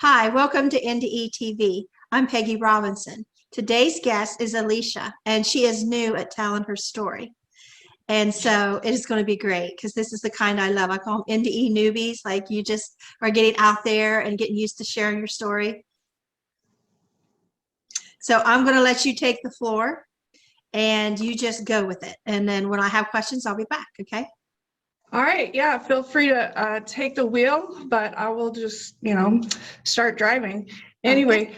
Hi, welcome to NDE TV. I'm Peggy Robinson. Today's guest is Alicia, and she is new at telling her story. And so it is going to be great because this is the kind I love. I call them NDE newbies, like you just are getting out there and getting used to sharing your story. So I'm going to let you take the floor and you just go with it. And then when I have questions, I'll be back, okay? All right, yeah, feel free to take the wheel, but I will just, start driving. Anyway,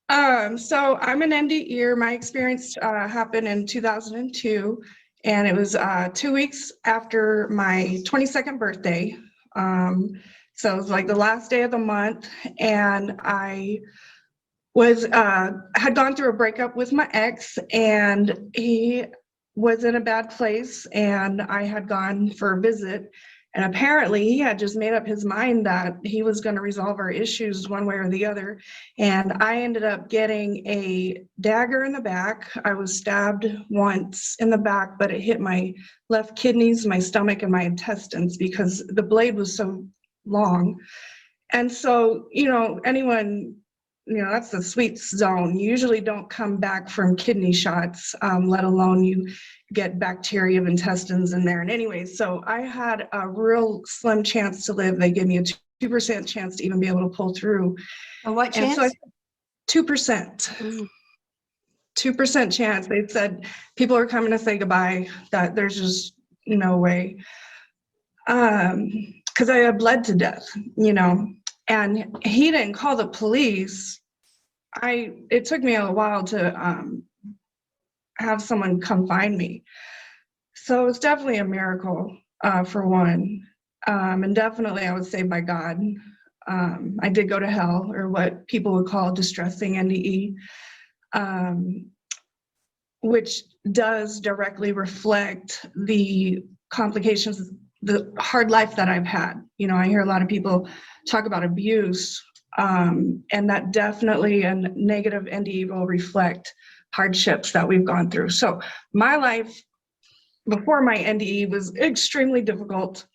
so I'm an NDEer. My experience happened in 2002, and it was 2 weeks after my 22nd birthday. So it was like the last day of the month, and I was had gone through a breakup with my ex, and he was in a bad place, and I had gone for a visit, and apparently he had just made up his mind that he was going to resolve our issues one way or the other. And I ended up getting a dagger in the back. I was stabbed once in the back, but it hit my left kidneys, my stomach, and my intestines because the blade was so long. And so, anyone, that's the sweet zone. You usually don't come back from kidney shots, let alone you get bacteria of intestines in there. And anyway, so I had a real slim chance to live. They gave me a 2% chance to even be able to pull through. And what chance? And so 2%. 2% chance. They said people are coming to say goodbye, that there's just no way. Because I had bled to death, and he didn't call the police. It took me a while to have someone come find me. So it was definitely a miracle, for one. And definitely I would say by God. I did go to hell, or what people would call distressing NDE, which does directly reflect the complications, the hard life that I've had. I hear a lot of people talk about abuse, and that definitely and negative NDE will reflect hardships that we've gone through. So my life before my NDE was extremely difficult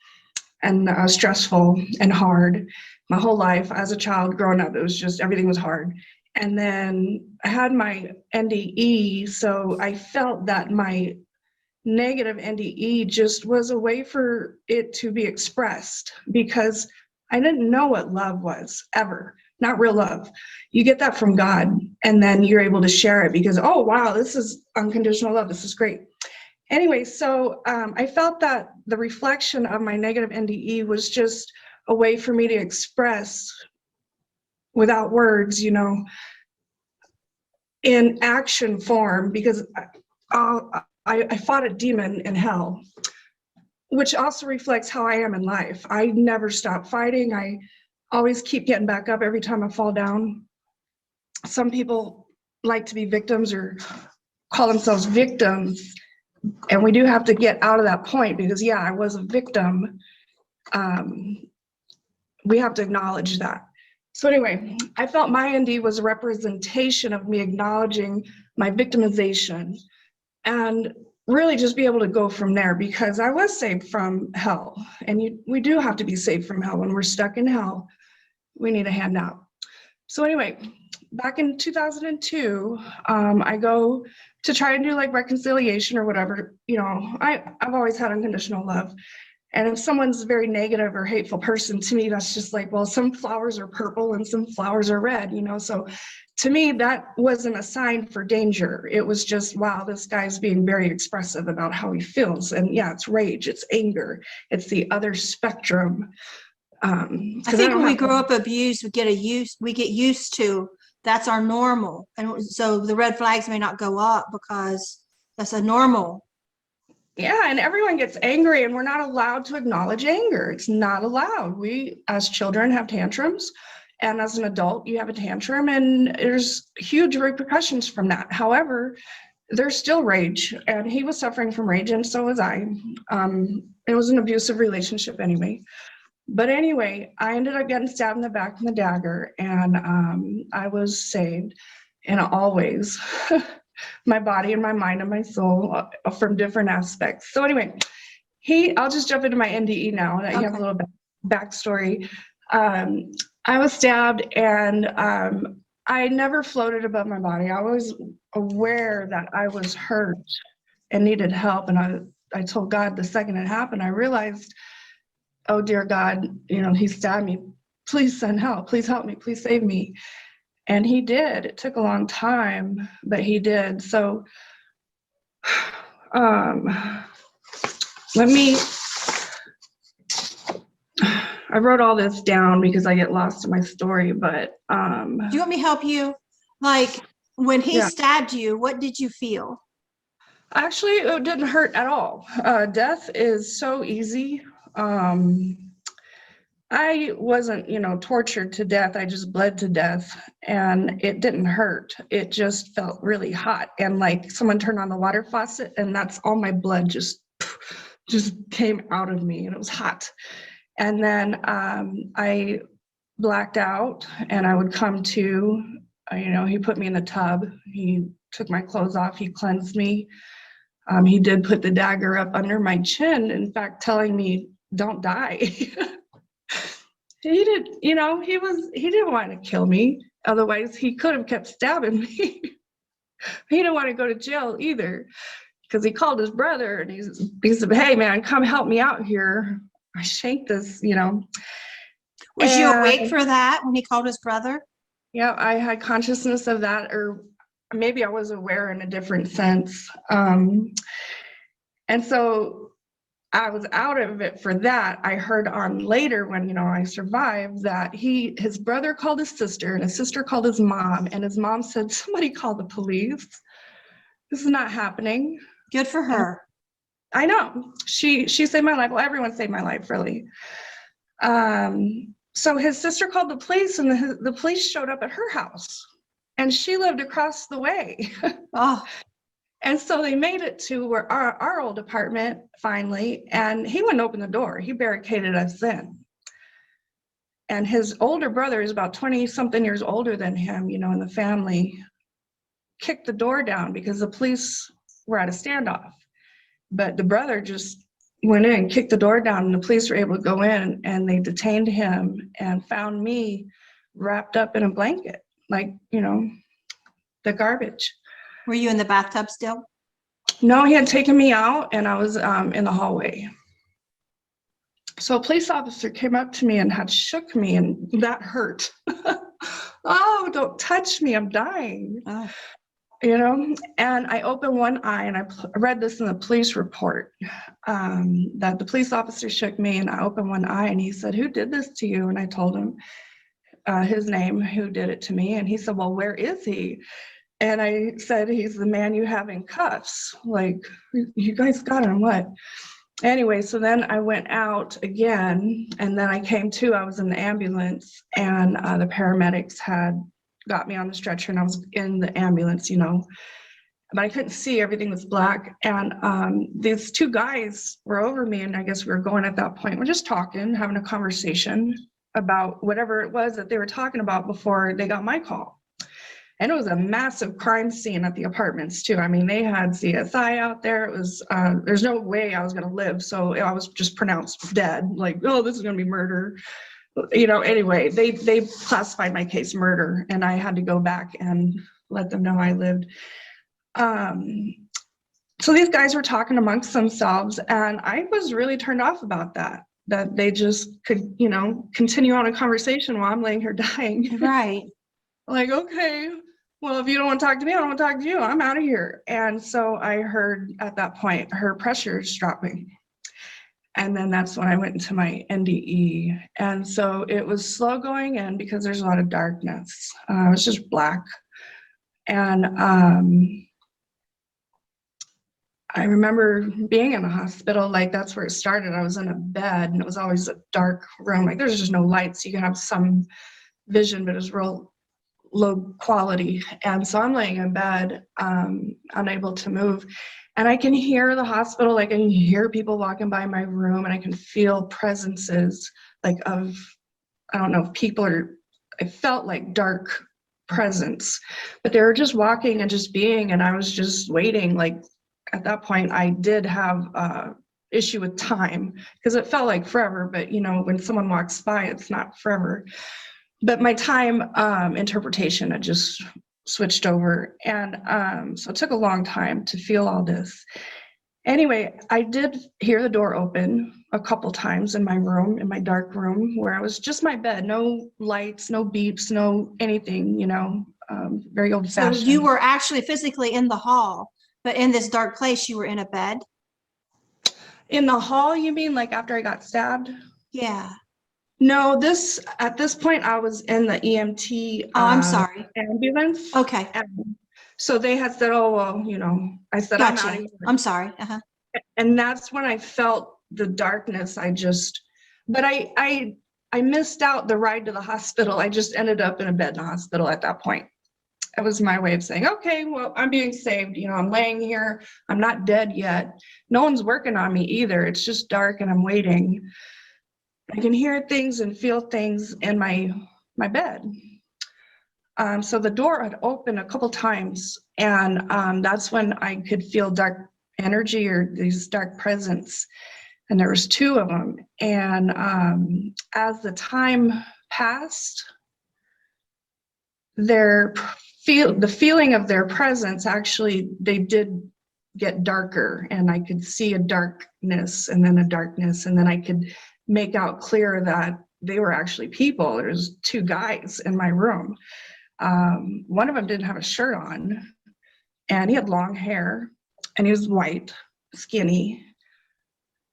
and stressful and hard. My whole life as a child growing up, it was just, everything was hard. And then I had my NDE, so I felt that my negative NDE just was a way for it to be expressed, because I didn't know what love was ever, not real love. You get that from God, and then you're able to share it because, oh, wow, this is unconditional love. This is great. Anyway, so I felt that the reflection of my negative NDE was just a way for me to express without words, in action form, because I fought a demon in hell, which also reflects how I am in life. I never stop fighting. I always keep getting back up every time I fall down. Some people like to be victims or call themselves victims, and we do have to get out of that point because, yeah, I was a victim. We have to acknowledge that. So anyway, I felt my ND was a representation of me acknowledging my victimization and really just be able to go from there, because I was saved from hell. And we do have to be saved from hell. When we're stuck in hell, we need a hand out. So anyway, back in 2002, I go to try and do like reconciliation or whatever. I've always had unconditional love. And if someone's a very negative or hateful person, to me, that's just like, well, some flowers are purple and some flowers are red, So to me, that wasn't a sign for danger. It was just, wow, this guy's being very expressive about how he feels. And yeah, it's rage, it's anger, it's the other spectrum. I think when we grow up abused, we get used to that's our normal. And so the red flags may not go up because that's a normal. Yeah, and everyone gets angry, and we're not allowed to acknowledge anger. It's not allowed. We, as children, have tantrums, and as an adult, you have a tantrum, and there's huge repercussions from that. However, there's still rage, and he was suffering from rage, and so was I. It was an abusive relationship anyway. But anyway, I ended up getting stabbed in the back with a dagger, and I was saved, and always. My body and my mind and my soul from different aspects. So anyway, I'll just jump into my NDE now that you have a little bit backstory. I was stabbed, and I never floated above my body. I was aware that I was hurt and needed help. And I told God the second it happened, I realized, oh, dear God, he stabbed me. Please send help. Please help me. Please save me. And he did. It took a long time, but he did. So I wrote all this down because I get lost in my story, but Do you want me to help you? Like when he Yeah. stabbed you, what did you feel? Actually, it didn't hurt at all. Death is so easy. I wasn't, tortured to death. I just bled to death, and it didn't hurt. It just felt really hot, and like someone turned on the water faucet, and that's all my blood just came out of me, and it was hot. And then I blacked out, and I would come to, he put me in the tub. He took my clothes off. He cleansed me. He did put the dagger up under my chin, in fact, telling me, don't die. He didn't want to kill me. Otherwise, he could have kept stabbing me. He didn't want to go to jail either, because he called his brother and he said, hey, man, come help me out here. I shanked this, Was you awake for that when he called his brother? Yeah, I had consciousness of that, or maybe I was aware in a different sense. And so I was out of it for that. I heard on later when, I survived, that his brother called his sister, and his sister called his mom, and his mom said, somebody call the police. This is not happening. Good for her. I know. She saved my life. Well, everyone saved my life, really. So his sister called the police, and the police showed up at her house, and she lived across the way. Oh, And so they made it to where our old apartment finally, and he wouldn't open the door. He barricaded us in. And his older brother is about 20 something years older than him, in the family, kicked the door down because the police were at a standoff. But the brother just went in, kicked the door down, and the police were able to go in, and they detained him and found me wrapped up in a blanket, like, the garbage. were you in the bathtub still? No, he had taken me out, and I was in the hallway. So a police officer came up to me and had shook me, and that hurt. Oh, don't touch me, I'm dying. Oh. And I opened one eye, and I read this in the police report, that the police officer shook me, and I opened one eye, and he said, who did this to you? And I told him his name, who did it to me. And he said, well, where is he? And I said, he's the man you have in cuffs. Like, you guys got him, what? Anyway, so then I went out again, and then I came to, I was in the ambulance, and the paramedics had got me on the stretcher, and I was in the ambulance, but I couldn't see, everything was black. And these two guys were over me, and I guess we were going at that point. We're just talking, having a conversation about whatever it was that they were talking about before they got my call. And it was a massive crime scene at the apartments too. I mean, they had CSI out there. It was, there's no way I was gonna live. So I was just pronounced dead, like, oh, this is gonna be murder. Anyway, they classified my case murder, and I had to go back and let them know I lived. So these guys were talking amongst themselves, and I was really turned off about that they just could, continue on a conversation while I'm laying here dying. Right. Like, okay, well, if you don't want to talk to me, I don't want to talk to you. I'm out of here. And so I heard at that point, her pressure's dropping. And then that's when I went into my NDE. And so it was slow going in because there's a lot of darkness. It was just black. And I remember being in the hospital, like that's where it started. I was in a bed, and it was always a dark room. Like there's just no lights. You can have some vision, but it was real low quality. And so I'm laying in bed, unable to move. And I can hear the hospital, like I can hear people walking by my room, and I can feel presences like of, I don't know if people are, I felt like dark presence, but they were just walking and just being, and I was just waiting. Like at that point, I did have issue with time because it felt like forever, but when someone walks by, it's not forever. but my time interpretation had just switched over. And so it took a long time to feel all this. Anyway, I did hear the door open a couple times in my room, in my dark room, where I was just my bed, no lights, no beeps, no anything, you know, very old So fashioned. you were actually physically in the hall, but in this dark place, you were in a bed? In the hall, you mean, like after I got stabbed? Yeah. No, at this point, I was in the EMT Oh, I'm sorry. ambulance. Okay. And so they had said, oh, well, you know, I said, I'm out of Gotcha. here. I'm sorry. Uh-huh. And that's when I felt the darkness. But I missed out the ride to the hospital. I just ended up in a bed in the hospital at that point. That was my way of saying, okay, well, I'm being saved. You know, I'm laying here. I'm not dead yet. No one's working on me either. It's just dark and I'm waiting. I can hear things and feel things in my bed. So the door had opened a couple times, and that's when I could feel dark energy or these dark presence. And there was two of them. And as the time passed, the feeling of their presence, actually, they did get darker, and I could see a darkness and then a darkness, and then I could make out clear that they were actually people. There's two guys in my room. One of them didn't have a shirt on, and he had long hair, and he was white, skinny.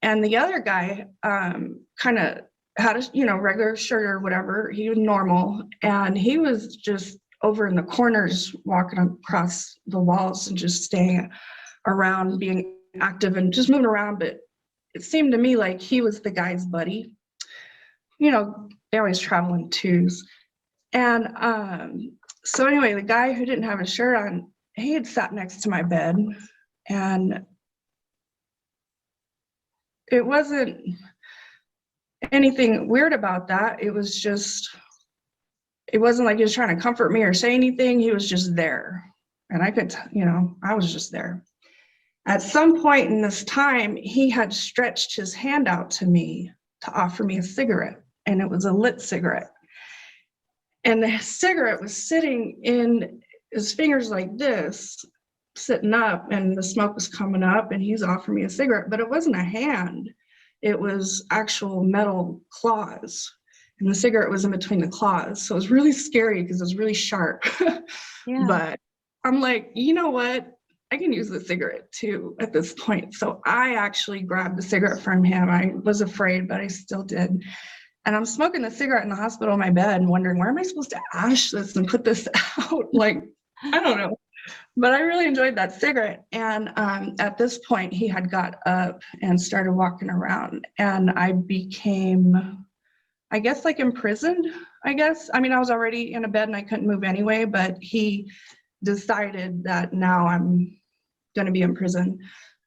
And the other guy kind of had a, you know, regular shirt or whatever. He was normal, and he was just over in the corners, walking across the walls and just staying around, being active and just moving around. But it seemed to me like he was the guy's buddy. You know, they always travel in twos. And so anyway, the guy who didn't have a shirt on, he had sat next to my bed, and it wasn't anything weird about that. It was just, it wasn't like he was trying to comfort me or say anything. He was just there. And I could, you know, I was just there. At some point in this time, he had stretched his hand out to me to offer me a cigarette, and it was a lit cigarette. And the cigarette was sitting in his fingers like this, sitting up, and the smoke was coming up, and he's offering me a cigarette, but it wasn't a hand. It was actual metal claws, and the cigarette was in between the claws. So it was really scary because it was really sharp. Yeah. But I'm like, you know what? I can use the cigarette too at this point. So I actually grabbed the cigarette from him. I was afraid, but I still did. And I'm smoking the cigarette in the hospital in my bed and wondering, where am I supposed to ash this and put this out? Like, I don't know. But I really enjoyed that cigarette. And at this point, he had got up and started walking around. And I became, I guess, like imprisoned, I guess. I mean, I was already in a bed and I couldn't move anyway, but he decided that now I'm going to be in prison.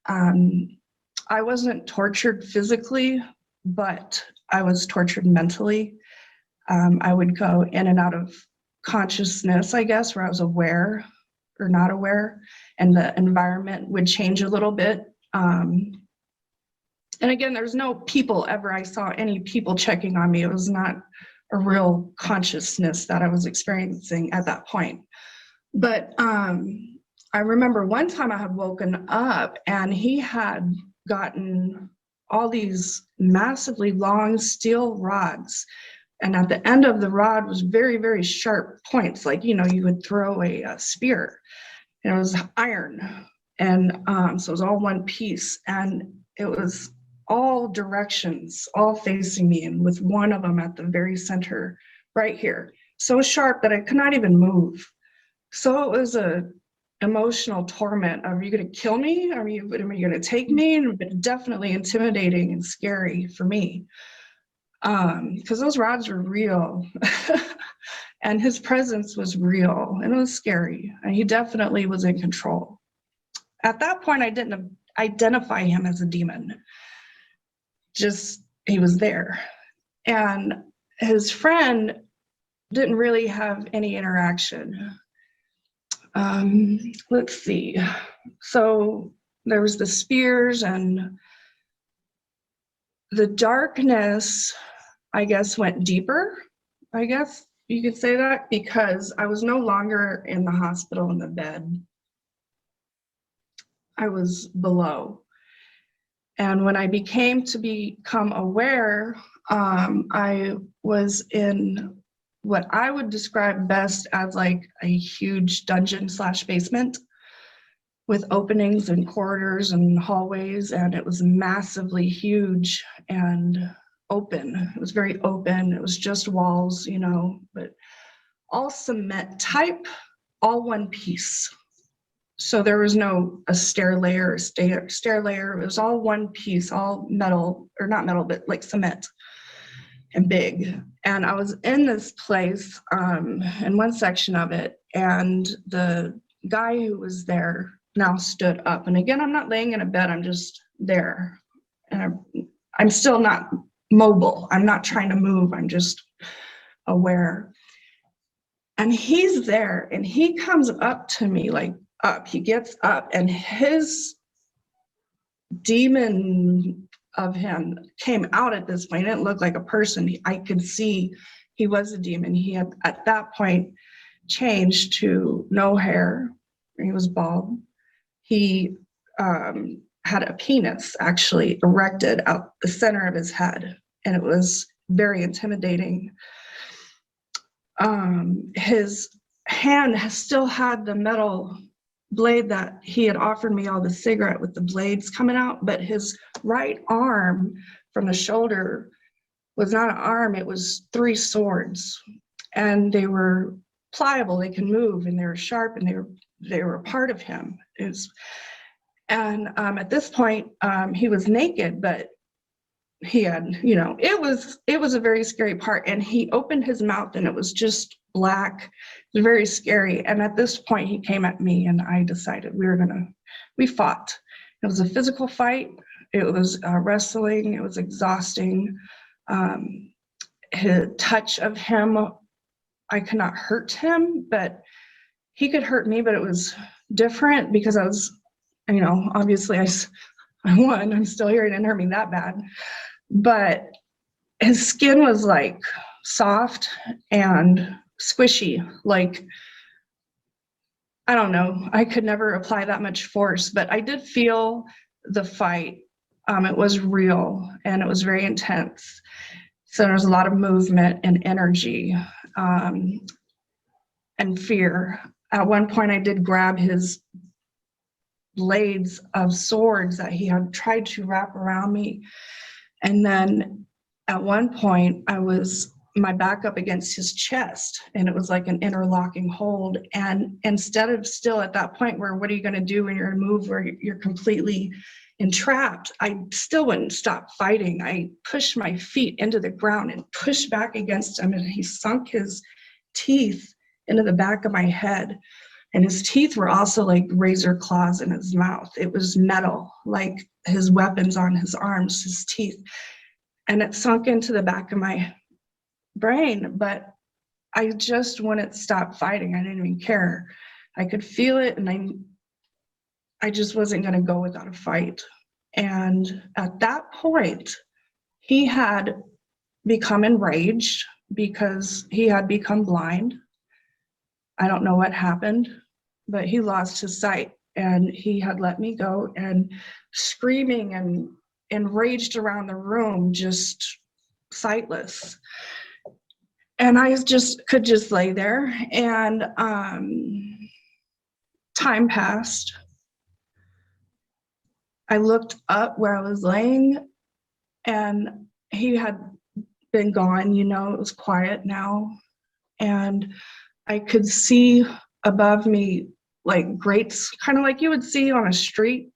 I wasn't tortured physically, but I was tortured mentally. I would go in and out of consciousness, I guess, where I was aware or not aware, and the environment would change a little bit. And again, there's no people ever. I saw any people checking on me. It was not a real consciousness that I was experiencing at that point. But I remember one time I had woken up and he had gotten all these massively long steel rods. And at the end of the rod was very, very sharp points, like, you know, you would throw a spear. And it was iron. And so it was all one piece. And it was all directions, all facing me, and with one of them at the very center right here. So sharp that I could not even move. So it was a emotional torment. Are you going to kill me? Are you going to take me? And definitely intimidating and scary for me, because those rods were real. And his presence was real, and it was scary. And he definitely was in control. At that point, I didn't identify him as a demon. Just, he was there. And his friend didn't really have any interaction. Let's see. So there was the spears, and the darkness, I guess, went deeper, I guess You could say that because I was no longer in the hospital in the bed. I was below. And when I become aware, I was in what I would describe best as like a huge dungeon / basement with openings and corridors and hallways, and it was massively huge and open. It was very open. It was just walls, you know, but all cement type, all one piece. So there was no a stair layer, stair layer. It was all one piece, all metal, or not metal, but like cement and big. And I was in this place, in one section of it, and the guy who was there now stood up. And again, I'm not laying in a bed, I'm just there. And I'm still not mobile. I'm not trying to move, I'm just aware. And he's there, and he comes up to me, like up, he gets up, and his demon of him came out at this point. It didn't look like a person. I could see he was a demon. He had at that point changed to no hair. He was bald. He had a penis actually erected out the center of his head, and it was very intimidating. His hand still had the metal blade that he had offered me, all the cigarette with the blades coming out, but his right arm from the shoulder was not an arm, it was 3 swords, and they were pliable, they can move, and they were sharp, and they were a part of him. At this point, he was naked, but he had, you know, it was a very scary part, and he opened his mouth and it was just black. It was very scary. And at this point he came at me, and I decided we fought. It was a physical fight. It was wrestling. It was exhausting. His touch of him, I could not hurt him, but he could hurt me, but it was different because I was, you know, obviously I won. I'm still here. He didn't hurt me that bad. But his skin was like soft and squishy, like, I don't know, I could never apply that much force, but I did feel the fight. It was real and it was very intense. So there was a lot of movement and energy, and fear. At one point I did grab his blades of swords that he had tried to wrap around me. And then at one point I was my back up against his chest, and it was like an interlocking hold. And instead of still at that point where, what are you going to do when you're in a move where you're completely entrapped, I still wouldn't stop fighting. I pushed my feet into the ground and pushed back against him, and he sunk his teeth into the back of my head. And his teeth were also like razor claws in his mouth. It was metal, like his weapons on his arms, his teeth. And it sunk into the back of my brain, but I just wouldn't stop fighting. I didn't even care. I could feel it, and I just wasn't going to go without a fight. And at that point, he had become enraged because he had become blind. I don't know what happened, but he lost his sight, and he had let me go, and screaming and enraged around the room, just sightless. And I could just lay there, and time passed. I looked up where I was laying, and he had been gone, you know, it was quiet now. And I could see above me like grates, kind of like you would see on a street.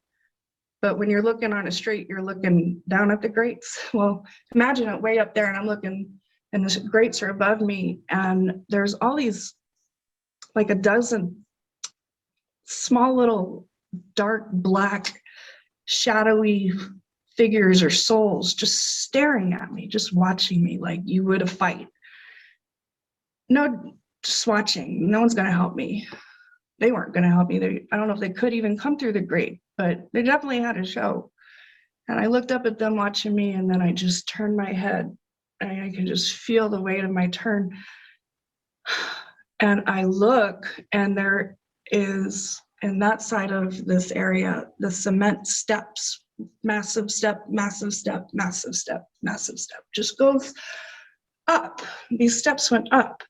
But when you're looking on a street, you're looking down at the grates. Well, imagine it way up there, and I'm looking, and the grates are above me, and there's all these, like a dozen small little dark black shadowy figures or souls just staring at me, just watching me like you would a fight. No, just watching. No one's going to help me. They weren't going to help me. I don't know if they could even come through the grate, but they definitely had a show. And I looked up at them watching me, and then I just turned my head. I could just feel the weight of my turn. And I look, and there is, in that side of this area, the cement steps, massive step, massive step, massive step, massive step, just goes up. These steps went up.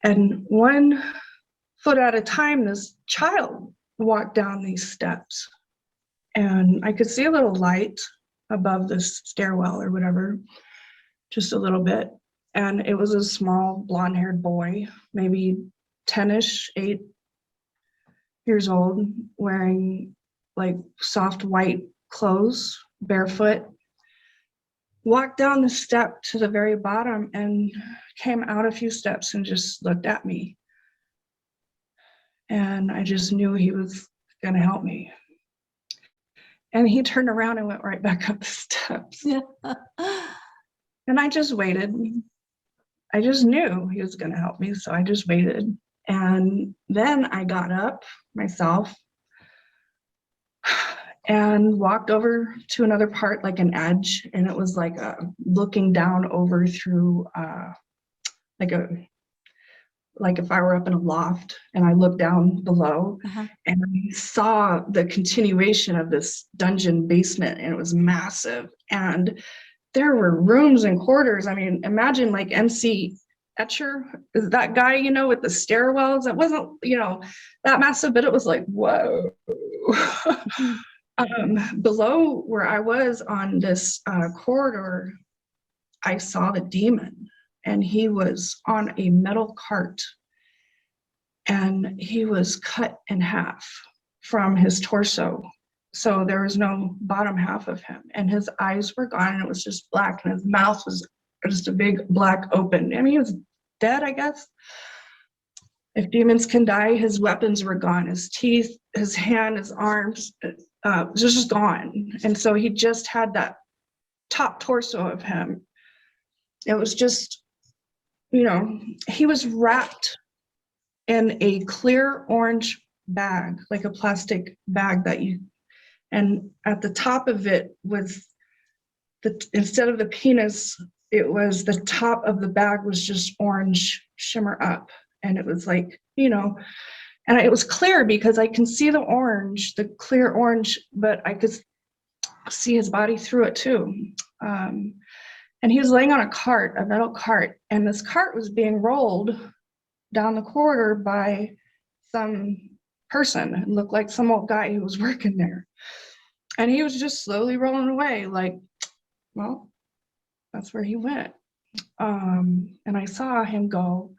And 1 foot at a time, this child walked down these steps. And I could see a little light above this stairwell or whatever, just a little bit. And it was a small blonde-haired boy, maybe 10-ish, 8 years old, wearing like soft white clothes, barefoot, walked down the step to the very bottom and came out a few steps and just looked at me. And I just knew he was going to help me. And he turned around and went right back up the steps. Yeah. And I just waited. I just knew he was going to help me, so I just waited. And then I got up myself and walked over to another part, like an edge, and it was like looking down over through like if I were up in a loft and I looked down below, and I saw the continuation of this dungeon basement, and it was massive. And there were rooms and corridors. I mean, imagine like MC Etcher, is that guy, you know, with the stairwells. It wasn't, you know, that massive, but it was like, whoa. Below where I was on this corridor, I saw the demon, and he was on a metal cart, and he was cut in half from his torso. So there was no bottom half of him, and his eyes were gone, and it was just black, and his mouth was just a big black open. I mean, he was dead, I guess. If demons can die, his weapons were gone. His teeth, his hand, his arms, was just gone. And so he just had that top torso of him. It was just, you know, he was wrapped in a clear orange bag, like a plastic bag that you, and at the top of it was instead of the penis, it was the top of the bag was just orange shimmer up. And it was like, you know, and it was clear because I can see the orange, the clear orange, but I could see his body through it too. And he was laying on a cart, a metal cart, and this cart was being rolled down the corridor by some person. It looked like some old guy who was working there. And he was just slowly rolling away like, well, that's where he went. And I saw him go.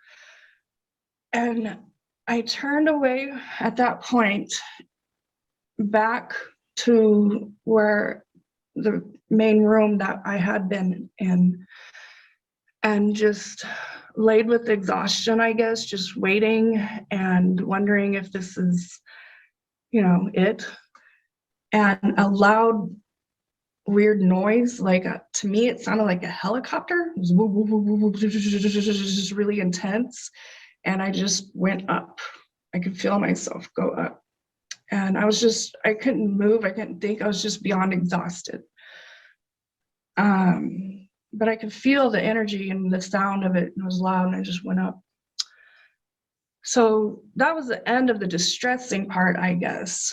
And I turned away at that point back to where the main room that I had been in, and just laid with exhaustion, I guess, just waiting and wondering if this is, you know, it. And a loud, weird noise, like to me, it sounded like a helicopter. It was just really intense. And I just went up. I could feel myself go up. And I was just, I couldn't move. I couldn't think. I was just beyond exhausted. But I could feel the energy and the sound of it. It was loud, and I just went up. So that was the end of the distressing part, I guess.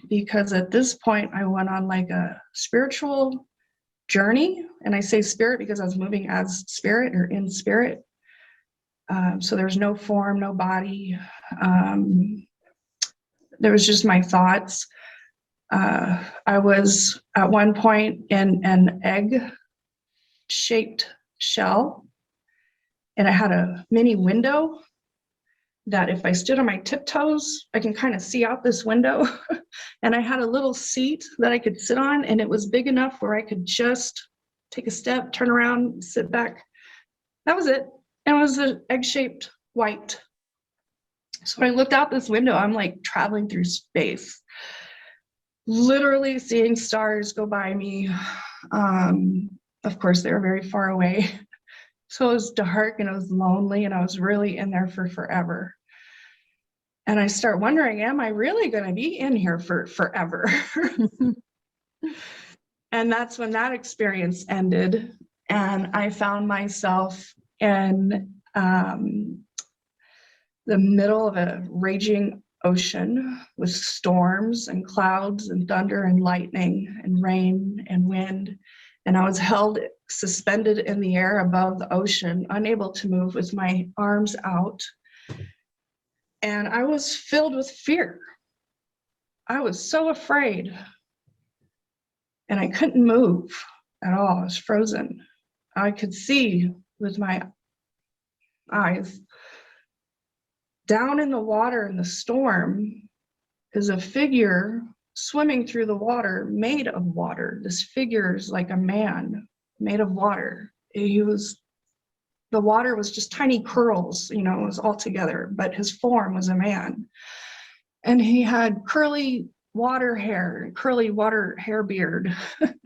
Because at this point, I went on like a spiritual journey. And I say spirit because I was moving as spirit or in spirit. So there's no form, no body. There was just my thoughts. I was at one point in an egg-shaped shell, and I had a mini window that if I stood on my tiptoes, I can kind of see out this window. And I had a little seat that I could sit on, and it was big enough where I could just take a step, turn around, sit back. That was it. And it was an egg-shaped white. So when I looked out this window, I'm like traveling through space, literally seeing stars go by me. Of course, they were very far away. So it was dark and it was lonely, and I was really in there for forever. And I start wondering, am I really going to be in here for forever? And that's when that experience ended. And I found myself in the middle of a raging ocean with storms and clouds and thunder and lightning and rain and wind. And I was held suspended in the air above the ocean, unable to move with my arms out. And I was filled with fear. I was so afraid. And I couldn't move at all. I was frozen. I could see with my eyes. Down in the water in the storm is a figure swimming through the water made of water. This figure is like a man made of water. The water was just tiny curls, you know, it was all together, but his form was a man. And he had curly water hair, curly water hair beard. It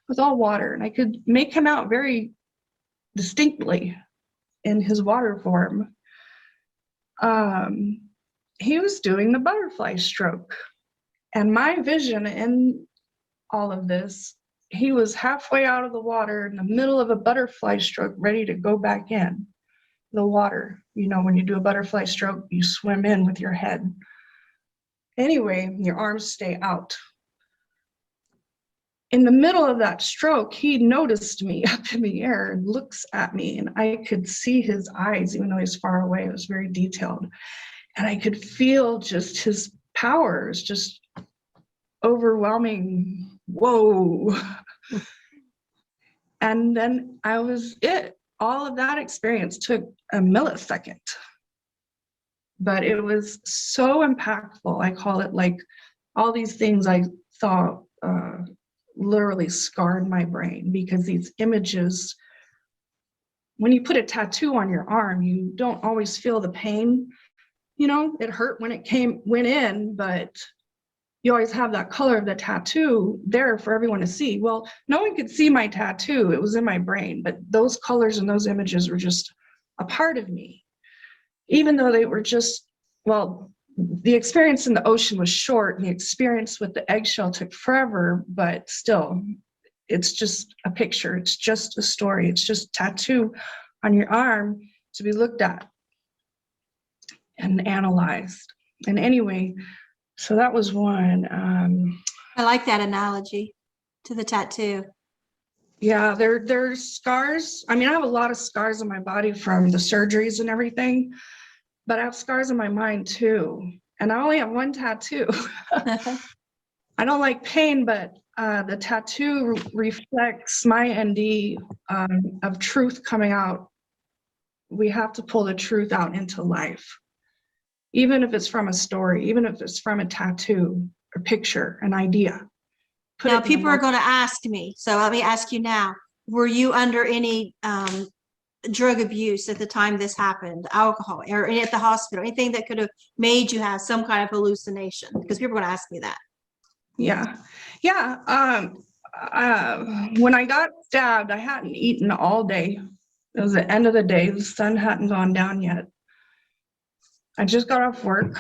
was all water. And I could make him out very distinctly in his water form. He was doing the butterfly stroke. And my vision in all of this, he was halfway out of the water in the middle of a butterfly stroke, ready to go back in the water. You know, when you do a butterfly stroke, you swim in with your head. Anyway, your arms stay out. In the middle of that stroke, he noticed me up in the air and looks at me, and I could see his eyes, even though he's far away. It was very detailed. And I could feel just his powers, just overwhelming. Whoa. And then I was it. All of that experience took a millisecond. But it was so impactful. I call it like all these things I saw literally scarred my brain, because these images, when you put a tattoo on your arm, you don't always feel the pain. You know, it hurt when it went in, but you always have that color of the tattoo there for everyone to see. Well, no one could see my tattoo. It was in my brain, but those colors and those images were just a part of me. Even though they were just, well, the experience in the ocean was short, and the experience with the eggshell took forever, but still, it's just a picture. It's just a story. It's just a tattoo on your arm to be looked at and analyzed. And anyway, so that was one. I like that analogy to the tattoo. Yeah, there's scars. I mean, I have a lot of scars on my body from the surgeries and everything, but I have scars in my mind too. And I only have one tattoo. I don't like pain, but the tattoo reflects my ND of truth coming out. We have to pull the truth out into life, even if it's from a story, even if it's from a tattoo, a picture, an idea. Now, people are going to ask me, so let me ask you now, were you under any drug abuse at the time this happened, alcohol, or at the hospital, anything that could have made you have some kind of hallucination? Because people are going to ask me that. Yeah. When I got stabbed, I hadn't eaten all day. It was the end of the day. The sun hadn't gone down yet. I just got off work.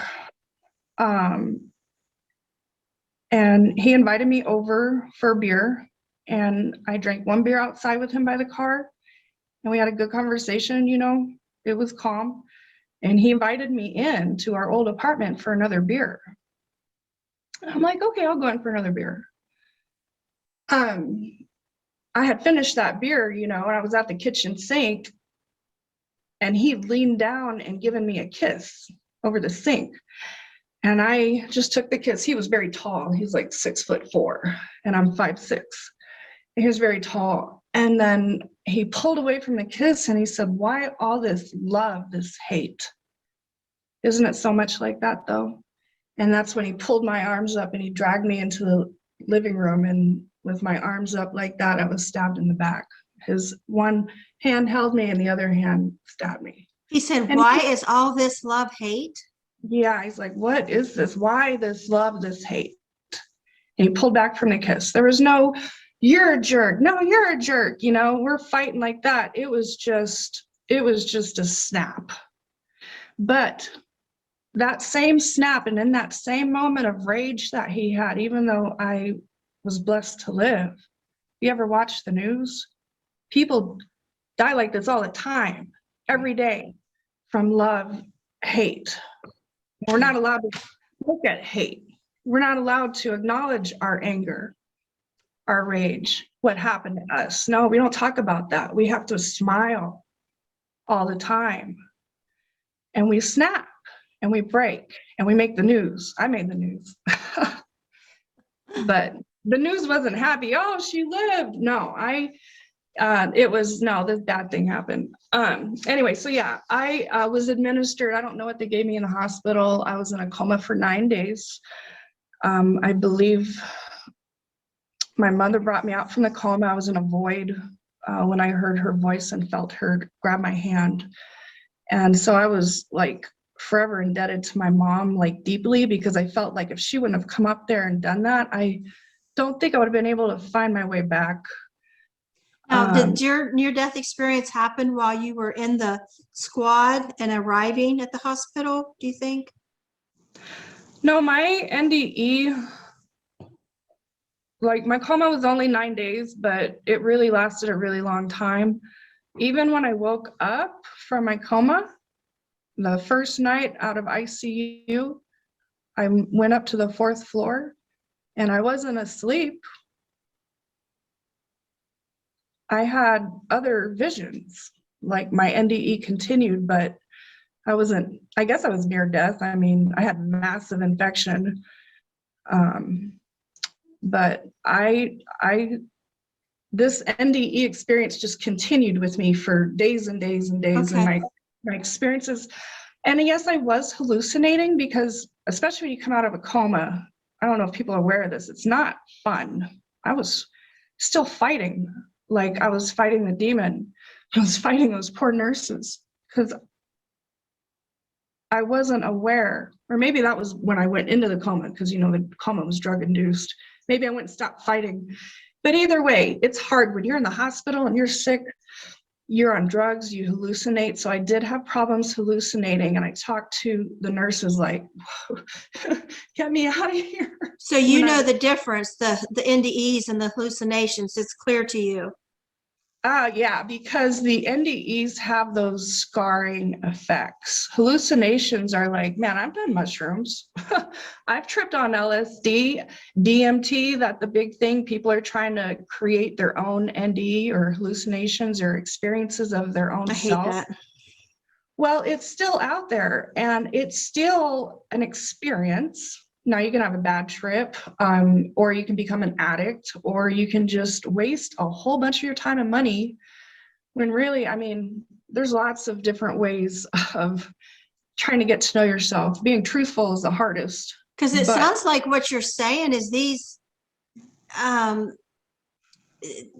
And he invited me over for a beer, and I drank one beer outside with him by the car, and we had a good conversation. You know, it was calm, and he invited me in to our old apartment for another beer. I'm like, okay, I'll go in for another beer. I had finished that beer, you know, and I was at the kitchen sink, and he leaned down and given me a kiss over the sink. And I just took the kiss. He was very tall. He's like 6'4", and I'm 5'6". He was very tall. And then he pulled away from the kiss and he said, "Why all this love, this hate? Isn't it so much like that though?" And that's when he pulled my arms up and he dragged me into the living room. And with my arms up like that, I was stabbed in the back. His one hand held me and the other hand stabbed me. He said, "Why is all this love hate?" Yeah, he's like, "What is this? Why this love, this hate?" And he pulled back from the kiss. There was no, "You're a jerk. No, you're a jerk." You know, we're fighting like that. It was just a snap. But that same snap, and in that same moment of rage that he had, even though I was blessed to live, you ever watch the news? People die like this all the time. every day from love, hate. We're not allowed to look at hate. We're not allowed to acknowledge our anger, our rage, what happened to us. No, we don't talk about that. We have to smile all the time. And we snap and we break and we make the news. I made the news. But the news wasn't happy. Oh, she lived. No, it was, no, this bad thing happened. Anyway, so yeah, I was administered. I don't know what they gave me in the hospital. I was in a coma for 9 days. I believe my mother brought me out from the coma. I was in a void when I heard her voice and felt her grab my hand. And so I was like forever indebted to my mom, like deeply, because I felt like if she wouldn't have come up there and done that, I don't think I would have been able to find my way back. Now, did your near-death experience happen while you were in the squad and arriving at the hospital, do you think? No, my NDE, like my coma was only 9 days, but it really lasted a really long time. Even when I woke up from my coma, the first night out of ICU, I went up to the 4th floor and I wasn't asleep. I had other visions, like my NDE continued, but I wasn't, I guess I was near death. I mean, I had massive infection. But this NDE experience just continued with me for days and days and days. Okay. And my experiences, and yes, I was hallucinating because especially when you come out of a coma, I don't know if people are aware of this, it's not fun. I was still fighting, like I was fighting the demon. I was fighting those poor nurses because I wasn't aware, or maybe that was when I went into the coma, because you know the coma was drug induced. Maybe I wouldn't stop fighting. But either way, it's hard when you're in the hospital and you're sick, you're on drugs, you hallucinate. So I did have problems hallucinating, and I talked to the nurses like, get me out of here. So you know the difference, the NDEs and the hallucinations, it's clear to you. Yeah, because the NDEs have those scarring effects. Hallucinations are like, man, I've done mushrooms. I've tripped on LSD, DMT, that's the big thing. People are trying to create their own NDE or hallucinations or experiences of their own I hate self. that. Well, it's still out there and it's still an experience. Now you can have a bad trip, or you can become an addict, or you can just waste a whole bunch of your time and money when really, I mean, there's lots of different ways of trying to get to know yourself. Being truthful is the hardest. Because it sounds like what you're saying is these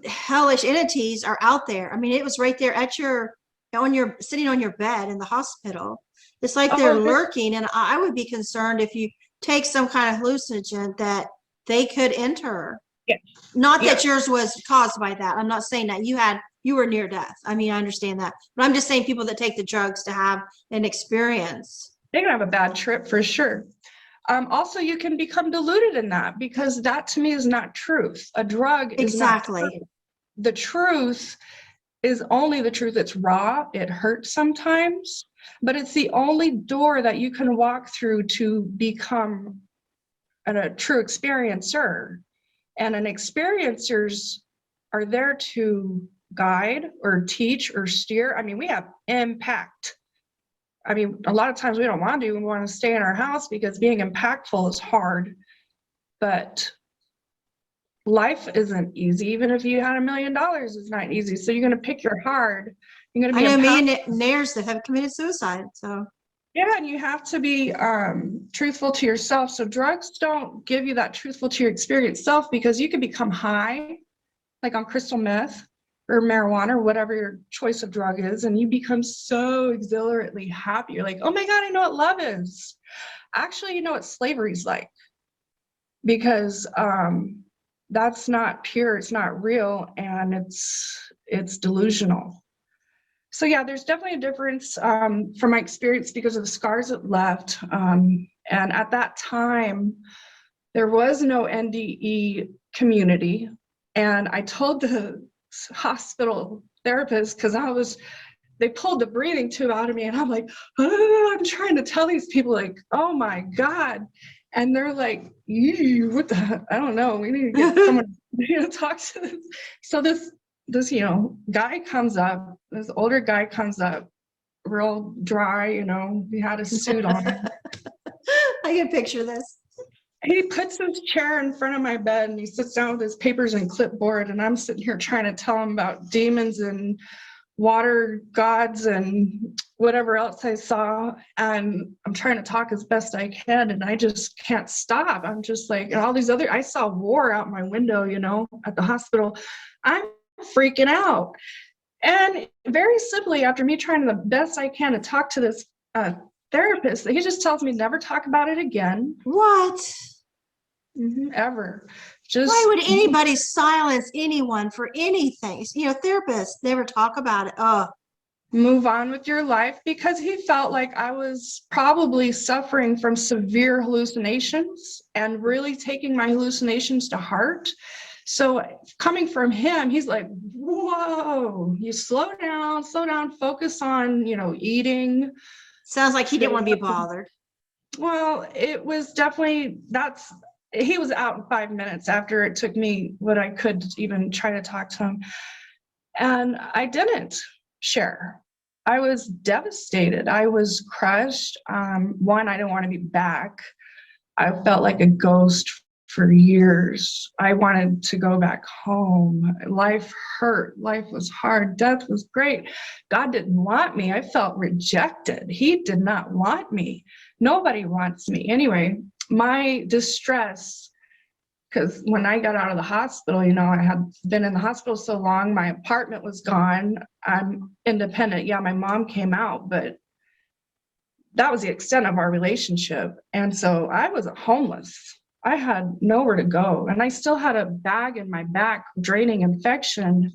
hellish entities are out there. I mean, it was right there at sitting on your bed in the hospital. It's like they're lurking, and I would be concerned if you take some kind of hallucinogen that they could enter. Yeah. Not that yours was caused by that. I'm not saying that you were near death. I mean, I understand that, but I'm just saying people that take the drugs to have an experience. They can have a bad trip for sure. Also, you can become deluded in that, because that to me is not truth. A drug is exactly not truth. The truth is only the truth. It's raw. It hurts sometimes, but it's the only door that you can walk through to become a true experiencer. And an experiencers are there to guide or teach or steer. I mean, we have impact. I mean, a lot of times we don't want to. We want to stay in our house because being impactful is hard. But life isn't easy. Even if you had $1 million, it's not easy. So you're going to pick your hard. You're going to be. I know me and Nares that have committed suicide. So yeah, and you have to be truthful to yourself. So drugs don't give you that truthful to your experience self, because you can become high, like on crystal meth or marijuana or whatever your choice of drug is, and you become so exhilarately happy. You're like, oh my God, I know what love is. Actually, you know what slavery is like, because that's not pure, it's not real, and it's delusional. So yeah, there's definitely a difference from my experience because of the scars it left. And at that time, there was no NDE community. And I told the hospital therapist, because I was they pulled the breathing tube out of me, and I'm like, oh, I'm trying to tell these people, like, oh my God. And they're like, what the, I don't know. We need to get someone to talk to this. So this, guy comes up, this older guy comes up, real dry, he had a suit on. I can picture this. He puts his chair in front of my bed and he sits down with his papers and clipboard, and I'm sitting here trying to tell him about demons and water gods and whatever else I saw, and I'm trying to talk as best I can, and I just can't stop. I'm just like, and all these other, I saw war out my window, at the hospital. I'm freaking out. And very simply, after me trying the best I can to talk to this therapist, he just tells me never talk about it again. What? Ever. Just why would anybody silence anyone for anything? Therapists never talk about it. Oh, move on with your life, because he felt like I was probably suffering from severe hallucinations and really taking my hallucinations to heart. So coming from him, he's like, whoa, you slow down, focus on, eating. Sounds like he didn't want to be bothered. Well, it was definitely, he was out in 5 minutes after it took me what I could to even try to talk to him. And I didn't share. I was devastated. I was crushed. One, I didn't want to be back. I felt like a ghost for years. I wanted to go back home. Life hurt. Life was hard. Death was great. God didn't want me. I felt rejected. He did not want me. Nobody wants me. Anyway, my distress, because when I got out of the hospital, I had been in the hospital so long, my apartment was gone. I'm independent. Yeah, my mom came out, but that was the extent of our relationship. And so I was homeless. I had nowhere to go. And I still had a bag in my back, draining infection.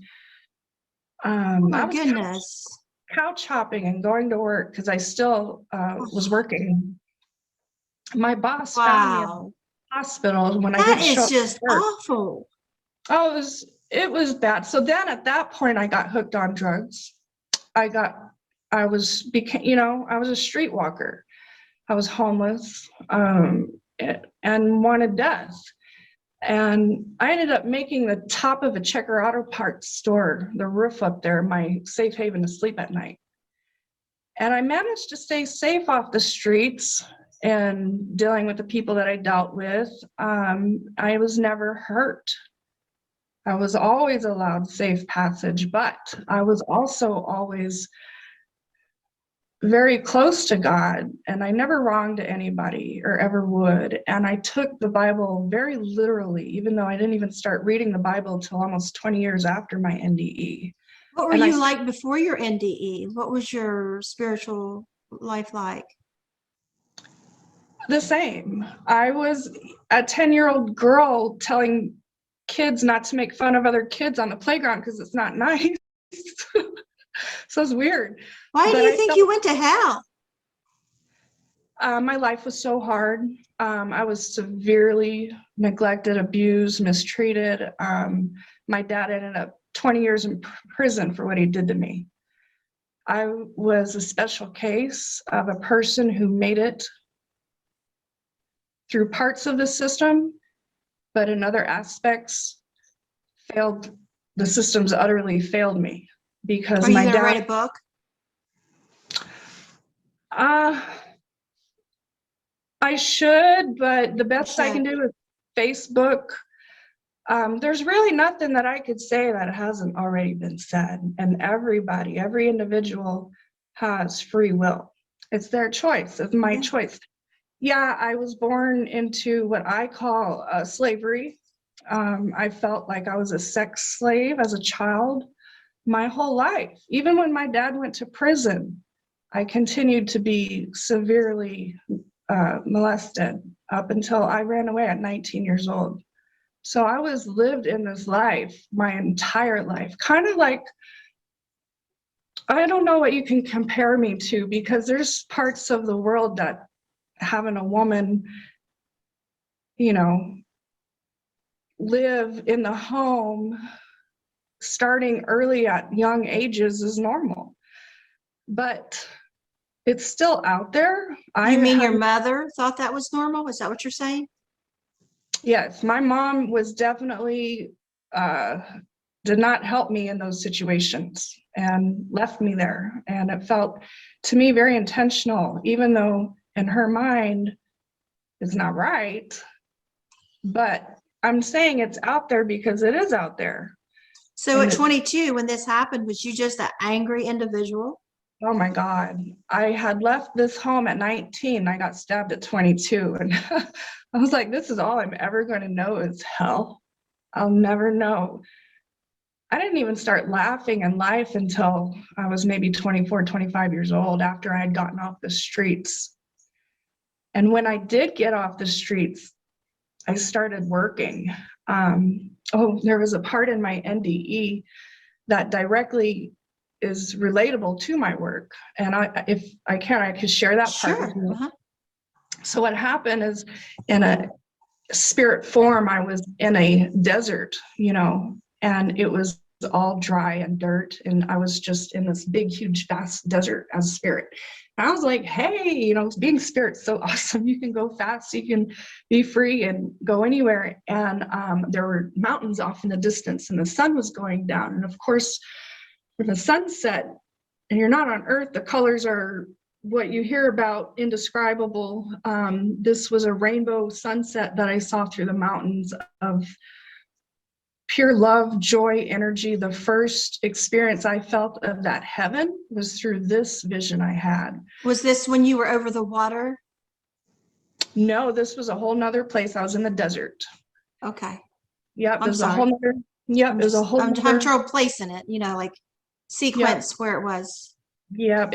Oh my I was goodness. couch hopping and going to work because I still was working. My boss found me at the hospital when I didn't show up. That is just awful. Oh, it was bad. So then at that point I got hooked on drugs. I was a streetwalker. I was homeless and wanted death. And I ended up making the top of a Checker Auto Parts store, the roof up there, my safe haven to sleep at night. And I managed to stay safe off the streets and dealing with the people that I dealt with. I was never hurt. I was always allowed safe passage, but I was also always very close to God, and I never wronged anybody or ever would. And I took the Bible very literally, even though I didn't even start reading the Bible until almost 20 years after my NDE. What were you like before your NDE? What was your spiritual life like? The same. I was a 10-year-old girl telling kids not to make fun of other kids on the playground because it's not nice. So it's weird. Why do you think you went to hell? My life was so hard. I was severely neglected, abused, mistreated. My dad ended up 20 years in prison for what he did to me. I was a special case of a person who made it through parts of the system, but in other aspects failed. The systems utterly failed me because my dad. Are you going to write a book? I should, but the best I can do is Facebook. There's really nothing that I could say that hasn't already been said. And every individual has free will. It's their choice. It's my choice. Yeah, I was born into what I call slavery. I felt like I was a sex slave as a child my whole life. Even when my dad went to prison, I continued to be severely molested up until I ran away at 19 years old. So I was lived in this life my entire life, kind of like, I don't know what you can compare me to, because there's parts of the world that having a woman, live in the home starting early at young ages is normal. but it's still out there. You mean your mother thought that was normal? Is that what you're saying? Yes, my mom was definitely did not help me in those situations and left me there. And it felt to me very intentional, even though in her mind it's not right. But I'm saying it's out there because it is out there. So at 22, when this happened, was you just an angry individual? Oh my God. I had left this home at 19. I got stabbed at 22. And I was like, this is all I'm ever going to know is hell. I'll never know. I didn't even start laughing in life until I was maybe 24, 25 years old, after I had gotten off the streets. And when I did get off the streets, I started working. There was a part in my NDE that directly is relatable to my work. And if I can, I could share that part with you. Uh-huh. So what happened is, in a spirit form, I was in a desert, and it was all dry and dirt. And I was just in this big, huge, vast desert as a spirit. And I was like, hey, being spirit's so awesome. You can go fast, you can be free and go anywhere. And there were mountains off in the distance, and the sun was going down. And of course, when the sun set and you're not on Earth, the colors are what you hear about, indescribable. This was a rainbow sunset that I saw through the mountains of pure love, joy, energy. The first experience I felt of that heaven was through this vision I had. Was this when you were over the water? No, this was a whole nother place. I was in the desert. Okay. Yep, I'm sorry. There's a whole I'm nother trying to place in it, like sequence where it was. Yeah,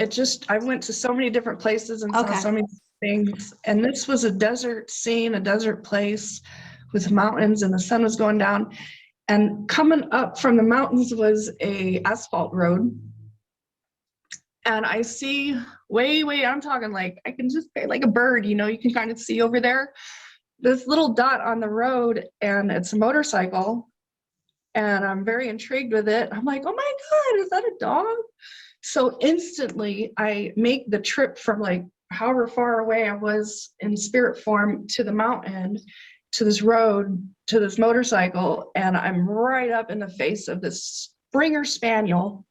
I went to so many different places and saw so many things. And this was a desert scene, a desert place with mountains, and the sun was going down. And coming up from the mountains was a asphalt road. And I see way, I'm talking like, I can just like a bird, you can kind of see over there, this little dot on the road, and it's a motorcycle. And I'm very intrigued with it. I'm like, oh my God, is that a dog? So instantly I make the trip from like however far away I was in spirit form to the mountain, to this road, to this motorcycle. And I'm right up in the face of this Springer Spaniel.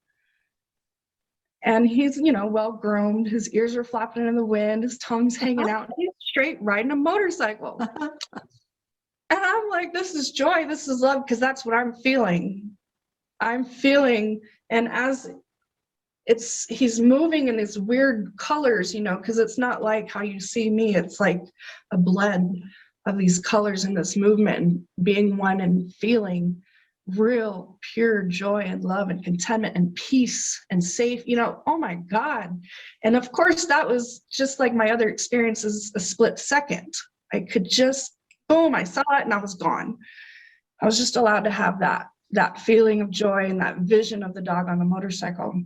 And he's, well groomed. His ears are flapping in the wind. His tongue's hanging out. He's straight riding a motorcycle. And I'm like, this is joy. This is love. Because that's what I'm feeling. And as he's moving in these weird colors, because it's not like how you see me. It's like a blend of these colors in this movement, and being one and feeling real pure joy and love and contentment and peace and safe, oh my God. And of course, that was just like my other experiences, a split second. I could just, boom, I saw it and I was gone. I was just allowed to have that feeling of joy and that vision of the dog on the motorcycle.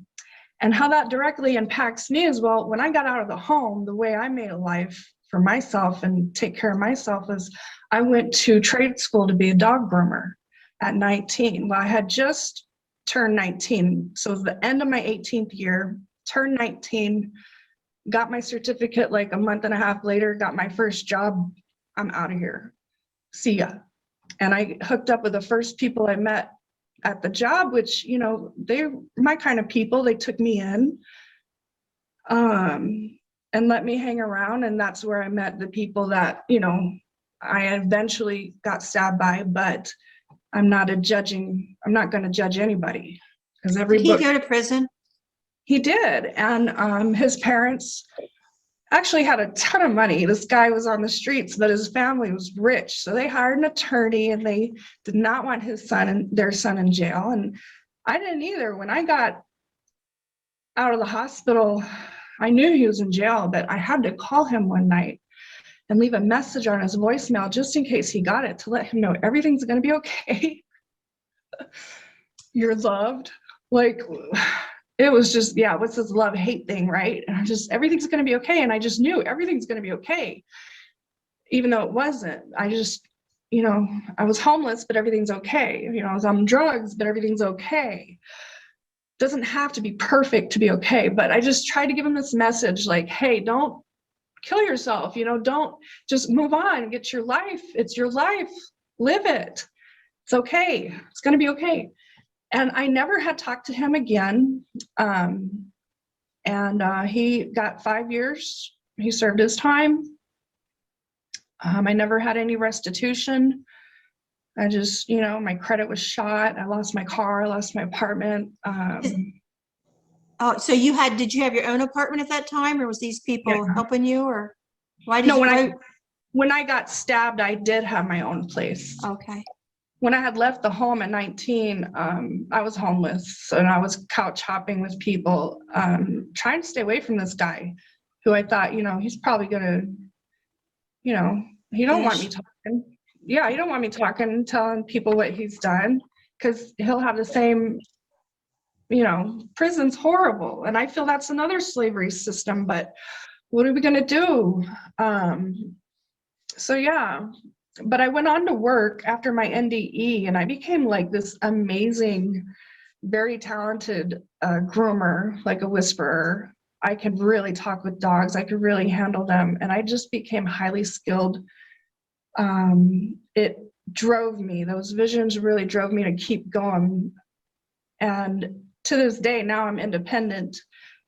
And how that directly impacts me as well, when I got out of the home, the way I made a life for myself and take care of myself is I went to trade school to be a dog groomer at 19. Well, I had just turned 19. So it was the end of my 18th year, turned 19, got my certificate like a month and a half later, got my first job. I'm out of here. See ya. And I hooked up with the first people I met at the job, which, they're my kind of people. They took me in and let me hang around. And that's where I met the people that, I eventually got stabbed by, but I'm not going to judge anybody. Because Did he go to prison? He did. And his parents actually had a ton of money. This guy was on the streets, but his family was rich. So they hired an attorney, and they did not want their son in jail. And I didn't either. When I got out of the hospital, I knew he was in jail, but I had to call him one night and leave a message on his voicemail just in case he got it, to let him know everything's going to be okay. You're loved. Like, it was just, what's this love-hate thing, right? And everything's going to be okay. And I just knew everything's going to be okay, even though it wasn't. I just, I was homeless, but everything's okay. I was on drugs, but everything's okay. doesn't have to be perfect to be okay. But I just tried to give him this message like, hey, don't kill yourself, don't, just move on, get your life. It's your life. Live it. It's okay. It's going to be okay. And I never had talked to him again. He got 5 years. He served his time. I never had any restitution. I just, my credit was shot. I lost my car, I lost my apartment. Oh, so did you have your own apartment at that time, or was these people Yeah. helping you, or why did No, you? when I got stabbed, I did have my own place. Okay. When I had left the home at 19, I was homeless and I was couch hopping with people, trying to stay away from this guy who I thought, he's probably gonna, he don't want me talking. Yeah, he don't want me talking, telling people what he's done, because he'll have the same, prison's horrible. And I feel that's another slavery system, but what are we gonna do? So yeah. But I went on to work after my NDE, and I became like this amazing, very talented groomer, like a whisperer. I could really talk with dogs. I could really handle them. And I just became highly skilled. It drove me, those visions really drove me to keep going. And to this day, now I'm independent.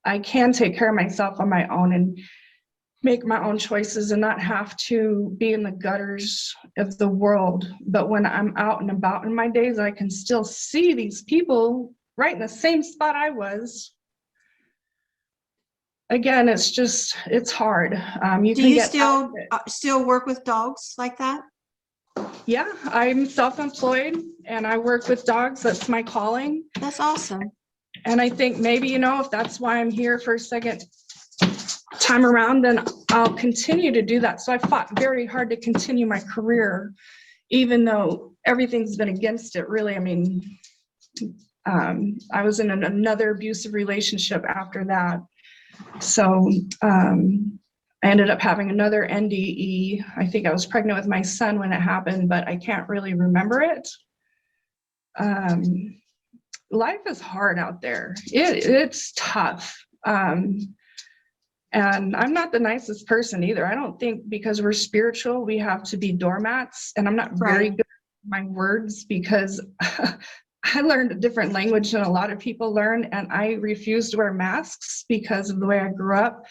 I can take care of myself on my own and make my own choices and not have to be in the gutters of the world. But when I'm out and about in my days, I can still see these people right in the same spot I was. Again, it's hard. Do you still work with dogs like that? Yeah, I'm self-employed and I work with dogs. That's my calling. That's awesome. And I think maybe, if that's why I'm here for a second time around, then I'll continue to do that. So I fought very hard to continue my career, even though everything's been against it, really. I mean, I was in another abusive relationship after that. So I ended up having another NDE. I think I was pregnant with my son when it happened, but I can't really remember it. Life is hard out there. It's tough. And I'm not the nicest person either. I don't think because we're spiritual, we have to be doormats. And I'm not very good at my words because I learned a different language than a lot of people learn. And I refuse to wear masks because of the way I grew up.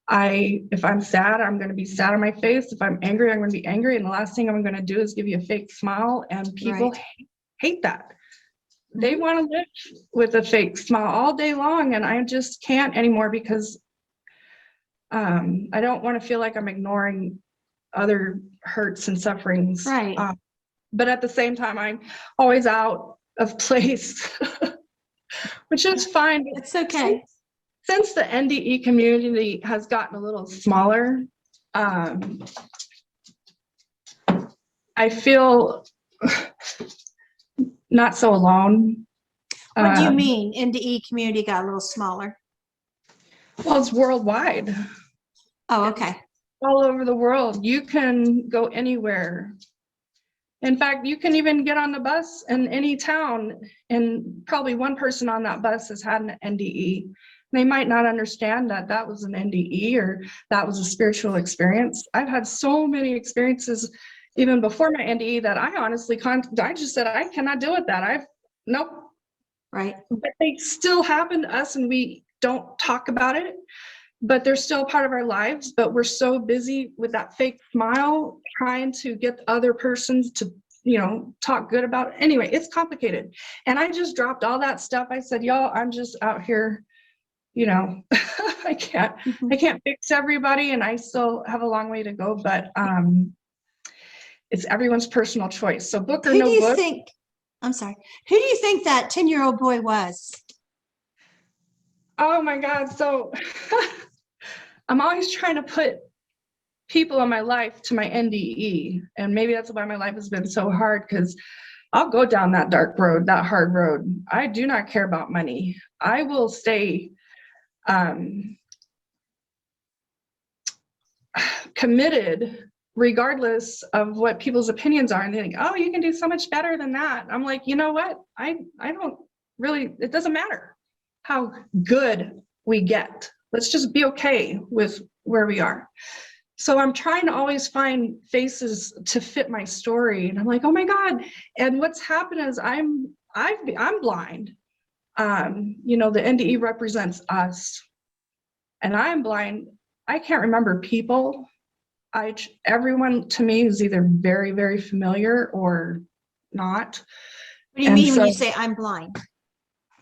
If I'm sad, I'm going to be sad on my face. If I'm angry, I'm going to be angry. And the last thing I'm going to do is give you a fake smile. And people hate that. They want to live with a fake smile all day long. And I just can't anymore because I don't want to feel like I'm ignoring other hurts and sufferings. Right. But at the same time, I'm always out of place, which is fine. It's okay. Since the NDE community has gotten a little smaller, I feel not so alone. What do you mean NDE community got a little smaller? Well, it's worldwide. Oh, okay. All over the world. You can go anywhere. In fact, you can even get on the bus in any town and probably one person on that bus has had an NDE. They might not understand that that was an NDE or that was a spiritual experience. I've had so many experiences even before my NDE that I honestly I just said, I cannot deal with that. Nope. Right. But they still happen to us and we don't talk about it, but they're still part of our lives. But we're so busy with that fake smile, trying to get the other persons to, talk good about it. Anyway, it's complicated. And I just dropped all that stuff. I said, y'all, I'm just out here, I can't fix everybody and I still have a long way to go, but it's everyone's personal choice. So book or no book. I'm sorry. Who do you think that 10-year-old boy was? Oh my God. So I'm always trying to put people in my life to my NDE. And maybe that's why my life has been so hard, because I'll go down that dark road, that hard road. I do not care about money. I will stay committed regardless of what people's opinions are. And they think, oh, you can do so much better than that. I'm like, you know what? I don't really, it doesn't matter. how good we get. Let's just be okay with where we are. So I'm trying to always find faces to fit my story. And I'm like, oh my God. And what's happened is I'm blind. You know, the NDE represents us. And I'm blind. I can't remember people. Everyone to me is either very, very familiar or not. What do you mean when you say I'm blind?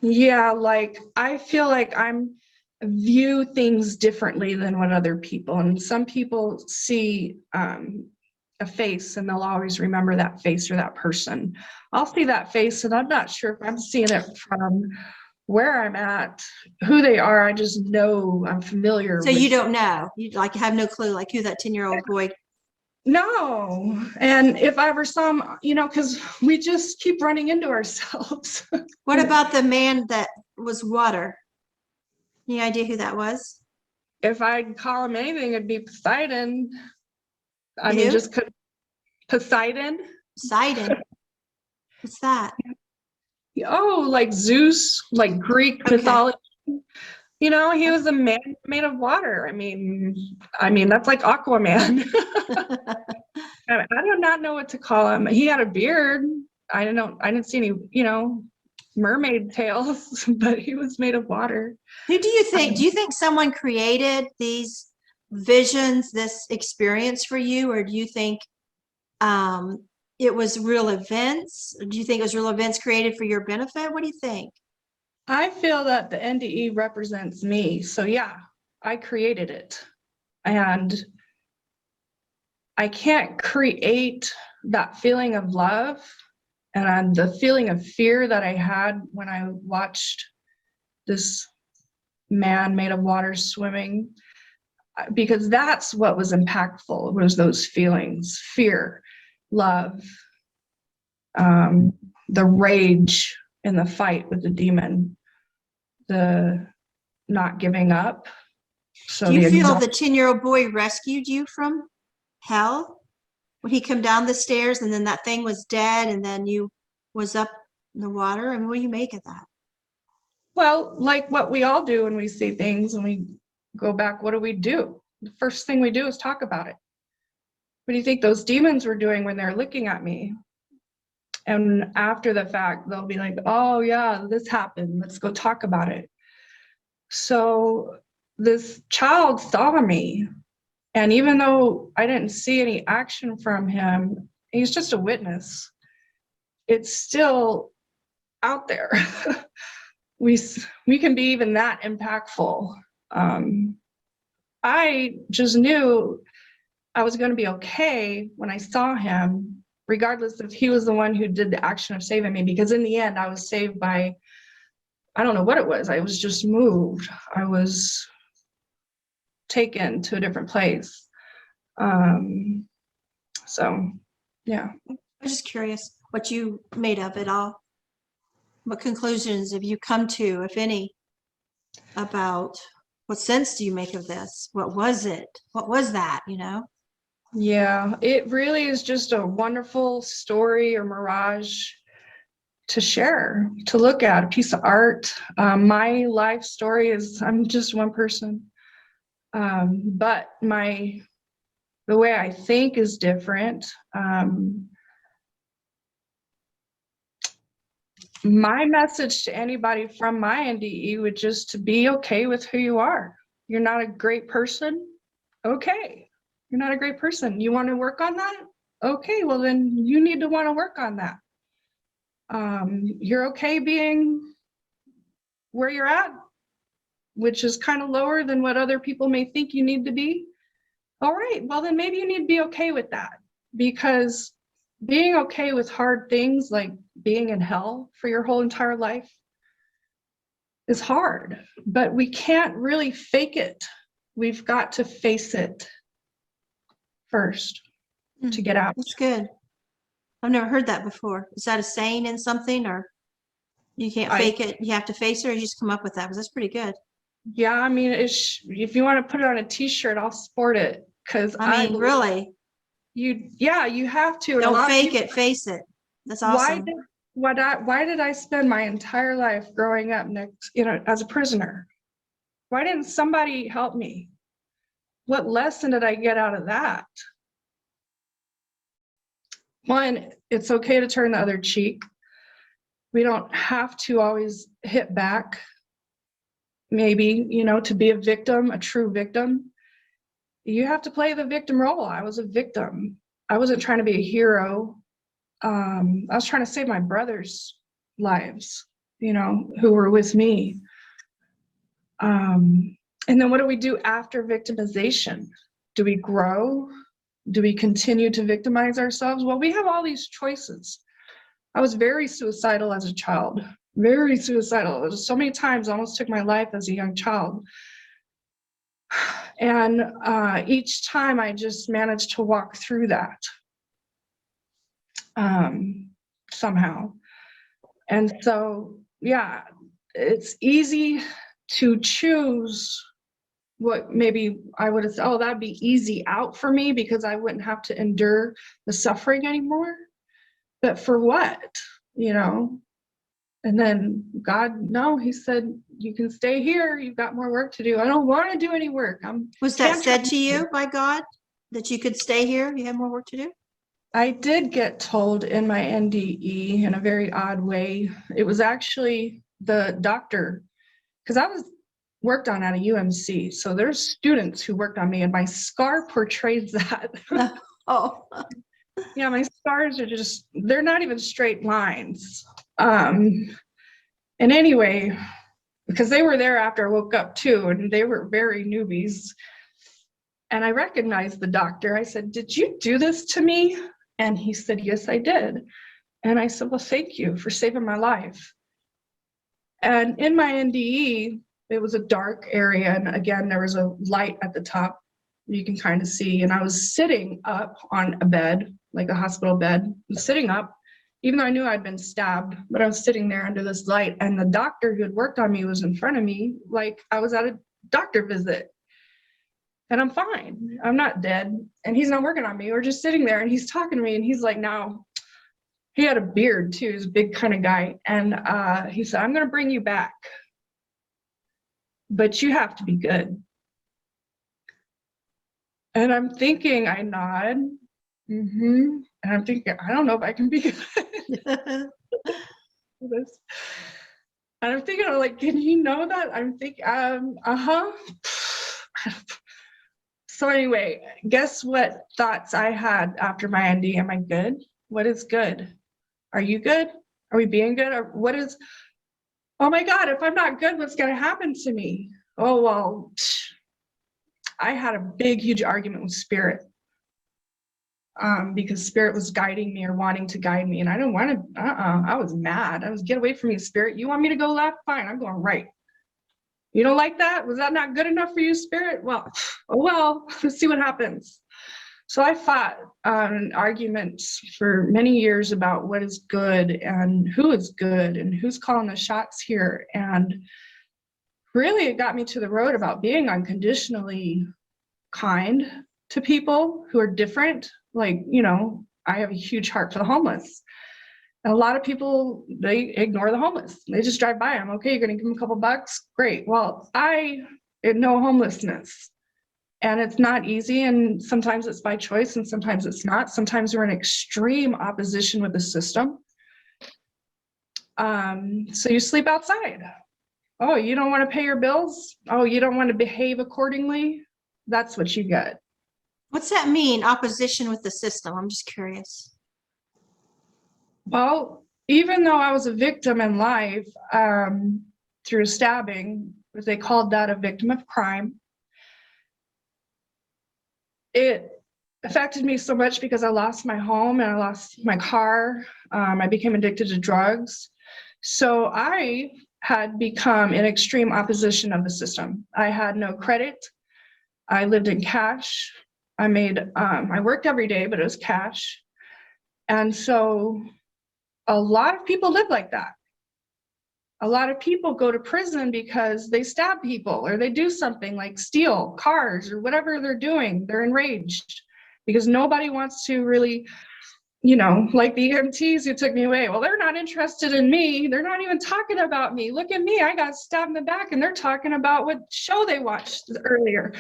Yeah, like I feel like view things differently than what other people, and some people see a face and they'll always remember that face or that person. I'll see that face and I'm not sure if I'm seeing it from where I'm at, who they are. I just know I'm familiar. So you don't know, you like have no clue like who that 10-year-old boy. No. And if I ever saw him, you know, because we just keep running into ourselves. What about the man that was water? Any idea who that was? If I'd call him anything, it'd be Poseidon. I Who? mean, just could Poseidon. Poseidon. What's that? Oh, like Zeus, like Greek mythology. You know, he was a man made of water. I mean, that's like Aquaman. I do not know what to call him. He had a beard. I didn't see any, you know, mermaid tails, but he was made of water. Who do you think? Do you think someone created these visions, this experience for you, or do you think it was real events? Or do you think it was real events created for your benefit? What do you think? I feel that the NDE represents me. So yeah, I created it. And I can't create that feeling of love and the feeling of fear that I had when I watched this man made of water swimming, because that's what was impactful, was those feelings: fear, love, the rage in the fight with the demon, the not giving up. So do you feel the 10-year-old boy rescued you from hell? Would he come down the stairs and then that thing was dead and then you was up in the water? And what do you make of that? Well, like what we all do when we see things and we go back, what do? The first thing we do is talk about it. What do you think those demons were doing when they're looking at me? And after the fact, they'll be like, oh yeah, this happened. Let's go talk about it. So this child saw me. And even though I didn't see any action from him, he's just a witness. It's still out there. We can be even that impactful. I just knew I was going to be okay when I saw him, regardless if he was the one who did the action of saving me, because in the end I was saved by, I don't know what it was. I was just moved. I was taken to a different place. So yeah. I'm just curious what you made of it all. What conclusions have you come to, if any, about what sense do you make of this? What was it? What was that, you know? Yeah, it really is just a wonderful story or mirage to share, to look at, a piece of art. My life story is, I'm just one person. But the way I think is different. My message to anybody from my NDE would just to be okay with who you are. You're not a great person. Okay. You're not a great person. You want to work on that? Okay, well then you need to want to work on that. You're okay being where you're at, which is kind of lower than what other people may think you need to be. All right, well then maybe you need to be okay with that, because being okay with hard things like being in hell for your whole entire life is hard, but we can't really fake it. We've got to face it first to get out. That's good. I've never heard that before. Is that a saying in something, or you can't fake it, you have to face it, or you just come up with that? Because that's pretty good. Yeah, I mean, if you want to put it on a t-shirt, I'll sport it, because I mean, really, you have to. don't fake it, face it. That's awesome. why did I spend my entire life growing up as a prisoner? Why didn't somebody help me? What lesson did I get out of that? One, it's okay to turn the other cheek. We don't have to always hit back. Maybe, to be a victim, a true victim, you have to play the victim role. I was a victim. I wasn't trying to be a hero. I was trying to save my brother's lives, who were with me. And then what do we do after victimization? Do we grow? Do we continue to victimize ourselves? Well, we have all these choices. I was very suicidal as a child, very suicidal. So many times I almost took my life as a young child. And each time I just managed to walk through that somehow. And so, yeah, it's easy to choose what maybe I would have said, oh, that'd be easy out for me because I wouldn't have to endure the suffering anymore. But for what, And then God, no, he said, you can stay here. You've got more work to do. I don't want to do any work. Was that said to you by God that you could stay here? You have more work to do? I did get told in my NDE in a very odd way. It was actually the doctor, because I was worked on at a UMC. So there's students who worked on me, and my scar portrays that. Oh. Yeah, my scars are they're not even straight lines. And anyway, because they were there after I woke up too, and they were very newbies. And I recognized the doctor. I said, did you do this to me? And he said, yes, I did. And I said, well, thank you for saving my life. And in my NDE, it was a dark area. And again, there was a light at the top you can kind of see. And I was sitting up on a bed, like a hospital bed, sitting up, even though I knew I'd been stabbed, but I was sitting there under this light. And the doctor who had worked on me was in front of me, like I was at a doctor visit. And I'm fine. I'm not dead. And he's not working on me. We're just sitting there and he's talking to me. And he's like, now, he had a beard too. He's a big kind of guy. And he said, I'm going to bring you back, but you have to be good. And I'm thinking, I nod. And I'm thinking, I don't know if I can be good. And I'm thinking, I'm like, can you know that? I'm thinking, So anyway, guess what thoughts I had after my ND? Am I good? What is good? Are you good? Are we being good? Or what is, oh my God, if I'm not good, what's going to happen to me? Oh, well, I had a big, huge argument with Spirit because Spirit was guiding me or wanting to guide me. And I didn't want to, I was mad. I was, get away from me, Spirit. You want me to go left? Fine, I'm going right. You don't like that? Was that not good enough for you, Spirit? Well, oh well, let's see what happens. So I fought arguments for many years about what is good and who is good and who's calling the shots here. And really it got me to the road about being unconditionally kind to people who are different. Like, I have a huge heart for the homeless. And a lot of people, they ignore the homeless. They just drive by them. Okay, you're going to give them a couple bucks? Great. Well, I know homelessness. And it's not easy. And sometimes it's by choice and sometimes it's not. Sometimes we're in extreme opposition with the system. So you sleep outside. Oh, you don't want to pay your bills? Oh, you don't want to behave accordingly? That's what you get. What's that mean, opposition with the system? I'm just curious. Well, even though I was a victim in life through stabbing, they called that a victim of crime, it affected me so much because I lost my home and I lost my car. I became addicted to drugs. So I had become in extreme opposition of the system. I had no credit. I lived in cash. I worked every day, but it was cash. And so a lot of people live like that. A lot of people go to prison because they stab people or they do something like steal cars or whatever they're doing. They're enraged because nobody wants to really, you know, like the EMTs who took me away. Well, they're not interested in me. They're not even talking about me. Look at me. I got stabbed in the back and they're talking about what show they watched earlier.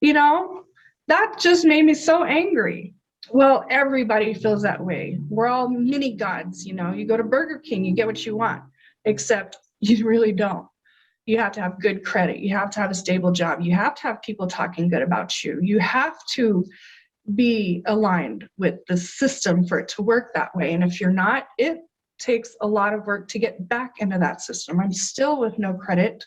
You know, that just made me so angry. Well, everybody feels that way. We're all mini gods, you know. You go to Burger King, you get what you want, except you really don't. You have to have good credit. You have to have a stable job. You have to have people talking good about you. You have to be aligned with the system for it to work that way. And if you're not, it takes a lot of work to get back into that system. I'm still with no credit,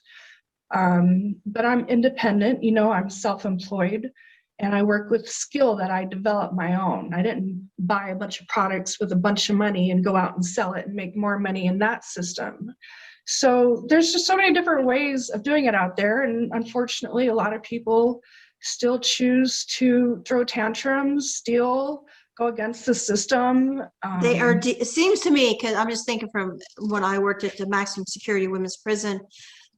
but I'm independent, you know, I'm self-employed, and I work with skill that I developed my own. I didn't buy a bunch of products with a bunch of money and go out and sell it and make more money in that system. So there's just so many different ways of doing it out there. And unfortunately, a lot of people still choose to throw tantrums, steal, go against the system. They are, it seems to me, because I'm just thinking from when I worked at the maximum security women's prison,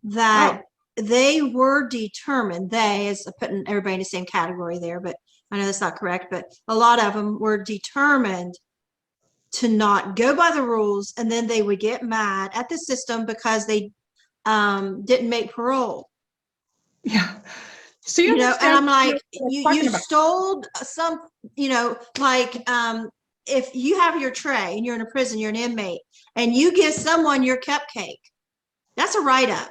that they were determined, they, as putting everybody in the same category there, but I know that's not correct, but a lot of them were determined to not go by the rules, and then they would get mad at the system because they didn't make parole. Yeah. So you know, and I'm like, you stole some, you know, like if you have your tray and you're in a prison, you're an inmate, and you give someone your cupcake, that's a write-up.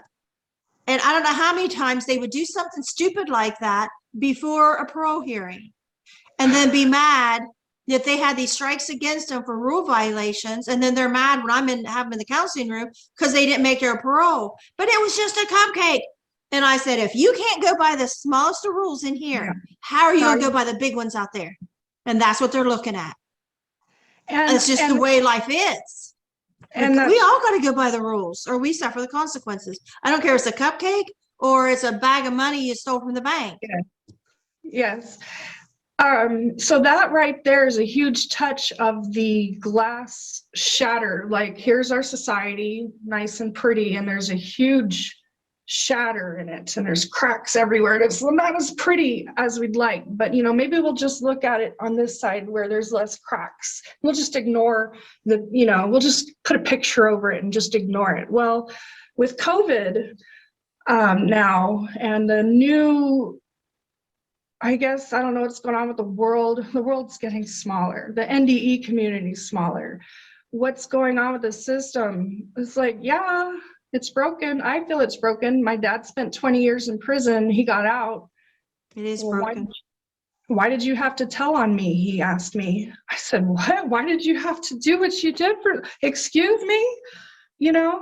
And I don't know how many times they would do something stupid like that before a parole hearing, and then be mad that they had these strikes against them for rule violations, and then they're mad when have them in the counseling room because they didn't make their parole, but it was just a cupcake. And I said, if you can't go by the smallest of rules in here, how are you going to go by the big ones out there? And that's what they're looking at. And it's just the way life is. And we all got to go by the rules, or we suffer the consequences. I don't care if it's a cupcake or it's a bag of money you stole from the bank. Yes. So that right there is a huge touch of the glass shatter. Like, here's our society, nice and pretty, and there's a huge shatter in it, and there's cracks everywhere, and it's not as pretty as we'd like. But, you know, maybe we'll just look at it on this side where there's less cracks. We'll just ignore the, you know, we'll just put a picture over it and just ignore it. Well, with COVID now, and the new, I guess, I don't know what's going on with the world's getting smaller, the NDE community is smaller. What's going on with the system? It's like, yeah, it's broken. I feel it's broken. My dad spent 20 years in prison. He got out. It is broken. Why did you have to tell on me? He asked me. I said, what? Why did you have to do what you did for, excuse me? You know?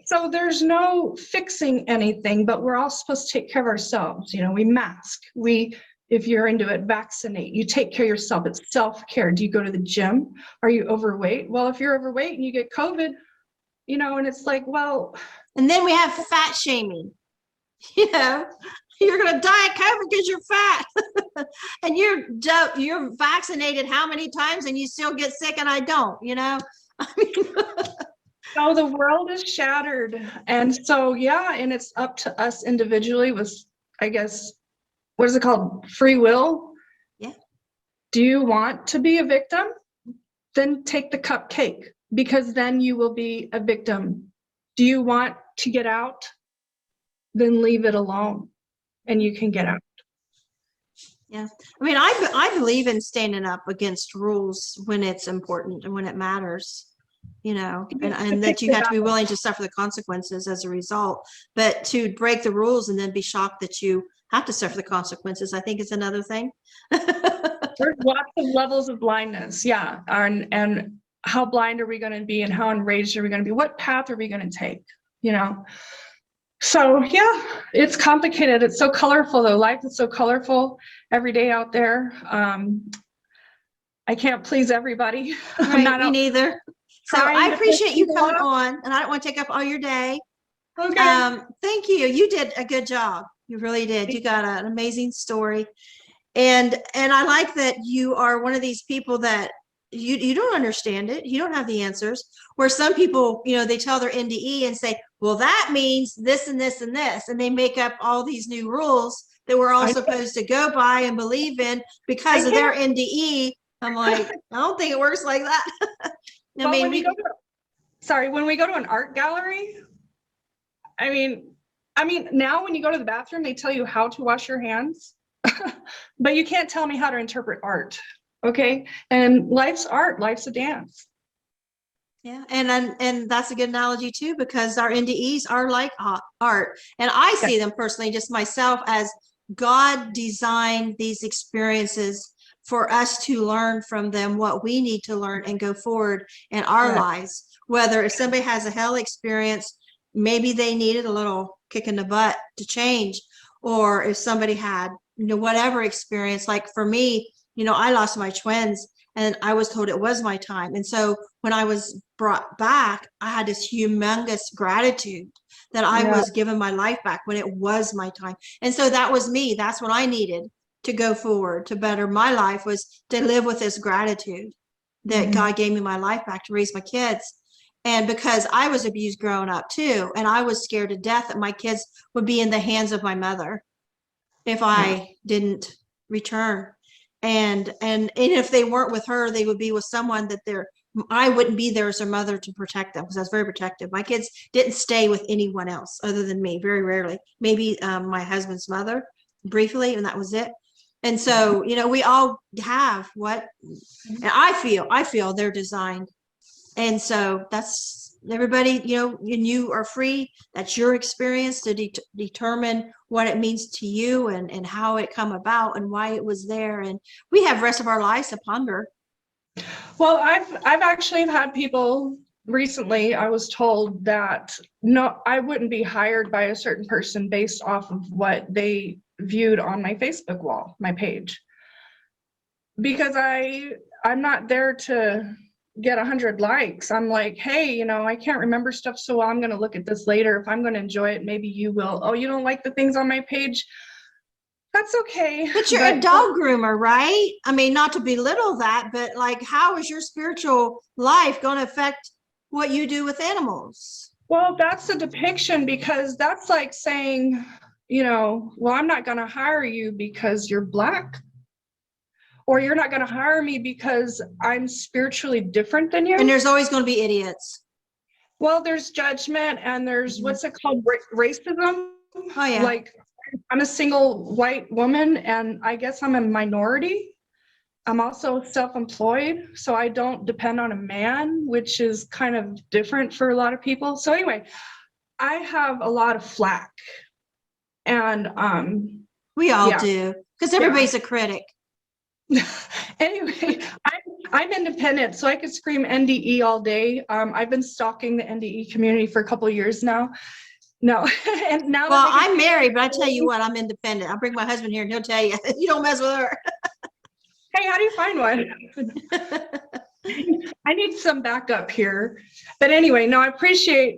So there's no fixing anything, but we're all supposed to take care of ourselves. You know, we mask. If you're into it, vaccinate. You take care of yourself. It's self-care. Do you go to the gym? Are you overweight? Well, if you're overweight and you get COVID, you know, and it's like, well. And then we have fat shaming. You know, you're going to die of COVID because you're fat. And you're vaccinated how many times and you still get sick and I don't, you know? I mean, so the world is shattered. And so, yeah, and it's up to us individually with, I guess, what is it called? Free will? Yeah. Do you want to be a victim? Then take the cupcake, because then you will be a victim. Do you want to get out? Then leave it alone and you can get out. Yeah. I mean, I believe in standing up against rules when it's important and when it matters, you know, and that you have to be willing to suffer the consequences as a result. But to break the rules and then be shocked that you have to suffer the consequences, I think is another thing. There's lots of levels of blindness. Yeah. And how blind are we going to be, and how enraged are we going to be? What path are we going to take? You know? So yeah, it's complicated. It's so colorful though. Life is so colorful every day out there. I can't please everybody. Right, me neither. So I appreciate you coming on, and I don't want to take up all your day. Okay. Thank you. You did a good job. You really did. You got an amazing story. And I like that you are one of these people that you don't understand it. You don't have the answers. Where some people, you know, they tell their NDE and say, well, that means this and this and this. And they make up all these new rules that we're all supposed to go by and believe in because of their NDE. I'm like, I don't think it works like that. I Well, mean, when we go to an art gallery, I mean, now when you go to the bathroom, they tell you how to wash your hands, but you can't tell me how to interpret art. Okay. And life's art, life's a dance. yeah, and that's a good analogy too, because our NDEs are like art, and I see them personally, just myself, as God designed these experiences for us to learn from them what we need to learn and go forward in our lives. Whether if somebody has a hell experience, maybe they needed a little kick in the butt to change, or if somebody had, whatever experience, like for me, I lost my twins and I was told it was my time. And so when I was brought back, I had this humongous gratitude that I was given my life back when it was my time. And so that was me. That's what I needed to go forward to better my life, was to live with this gratitude that God gave me my life back to raise my kids. And because I was abused growing up too, and I was scared to death that my kids would be in the hands of my mother if I didn't return. And if they weren't with her, they would be with someone that I wouldn't be there as their mother to protect them, because I was very protective. My kids didn't stay with anyone else other than me, very rarely. Maybe my husband's mother briefly, and that was it. And so, we all have and I feel they're designed. And so that's everybody, and you are free. That's your experience to determine what it means to you, and how it come about and why it was there. And we have rest of our lives to ponder. Well, I've actually had people recently, I was told that no, I wouldn't be hired by a certain person based off of what they viewed on my Facebook wall, my page, because I'm not there to get 100 likes. I'm like, hey, I can't remember stuff, so I'm going to look at this later. If I'm going to enjoy it, maybe you will. Oh, you don't like the things on my page? That's okay. But you're a dog groomer, right? I mean, not to belittle that, but like, how is your spiritual life going to affect what you do with animals? Well, that's a depiction, because that's like saying, well, I'm not going to hire you because you're Black, or you're not going to hire me because I'm spiritually different than you. And there's always going to be idiots. Well, there's judgment, and there's what's it called? Racism. Oh, yeah. Like, I'm a single white woman, and I guess I'm a minority. I'm also self-employed, so I don't depend on a man, which is kind of different for a lot of people. So anyway, I have a lot of flack, and we all do, because everybody's a critic. Anyway, I'm independent, so I could scream NDE all day. I've been stalking the NDE community for a couple of years now. No, and now. Well, I'm married, but I tell you what, I'm independent. I'll bring my husband here, and he'll tell you, you don't mess with her. Hey, how do you find one? I need some backup here. But anyway, no, I appreciate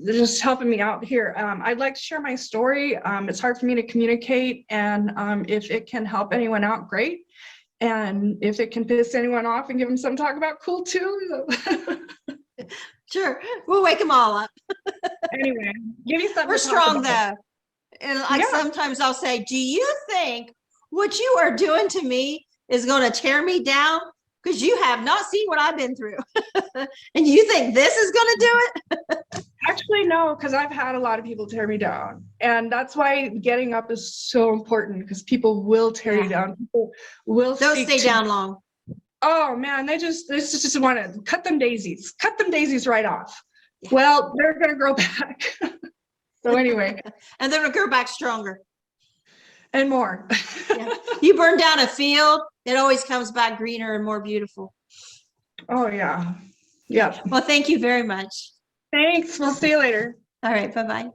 just helping me out here. I'd like to share my story. It's hard for me to communicate, and if it can help anyone out, great. And if it can piss anyone off and give them something to talk about, cool too. Sure, we'll wake them all up. Anyway, give me something. We're strong though. And like sometimes I'll say, do you think what you are doing to me is going to tear me down? Because you have not seen what I've been through. And you think this is going to do it? Actually, no, because I've had a lot of people tear me down. And that's why getting up is so important, because people will tear you down. People will don't stay down long. Oh man, they just want to cut them daisies right off. Yeah. Well, they're going to grow back. So anyway. And they're going to grow back stronger. And more. Yeah. You burn down a field, it always comes back greener and more beautiful. Oh yeah. Yeah. Well, thank you very much. Thanks. We'll see you later. All right. Bye-bye.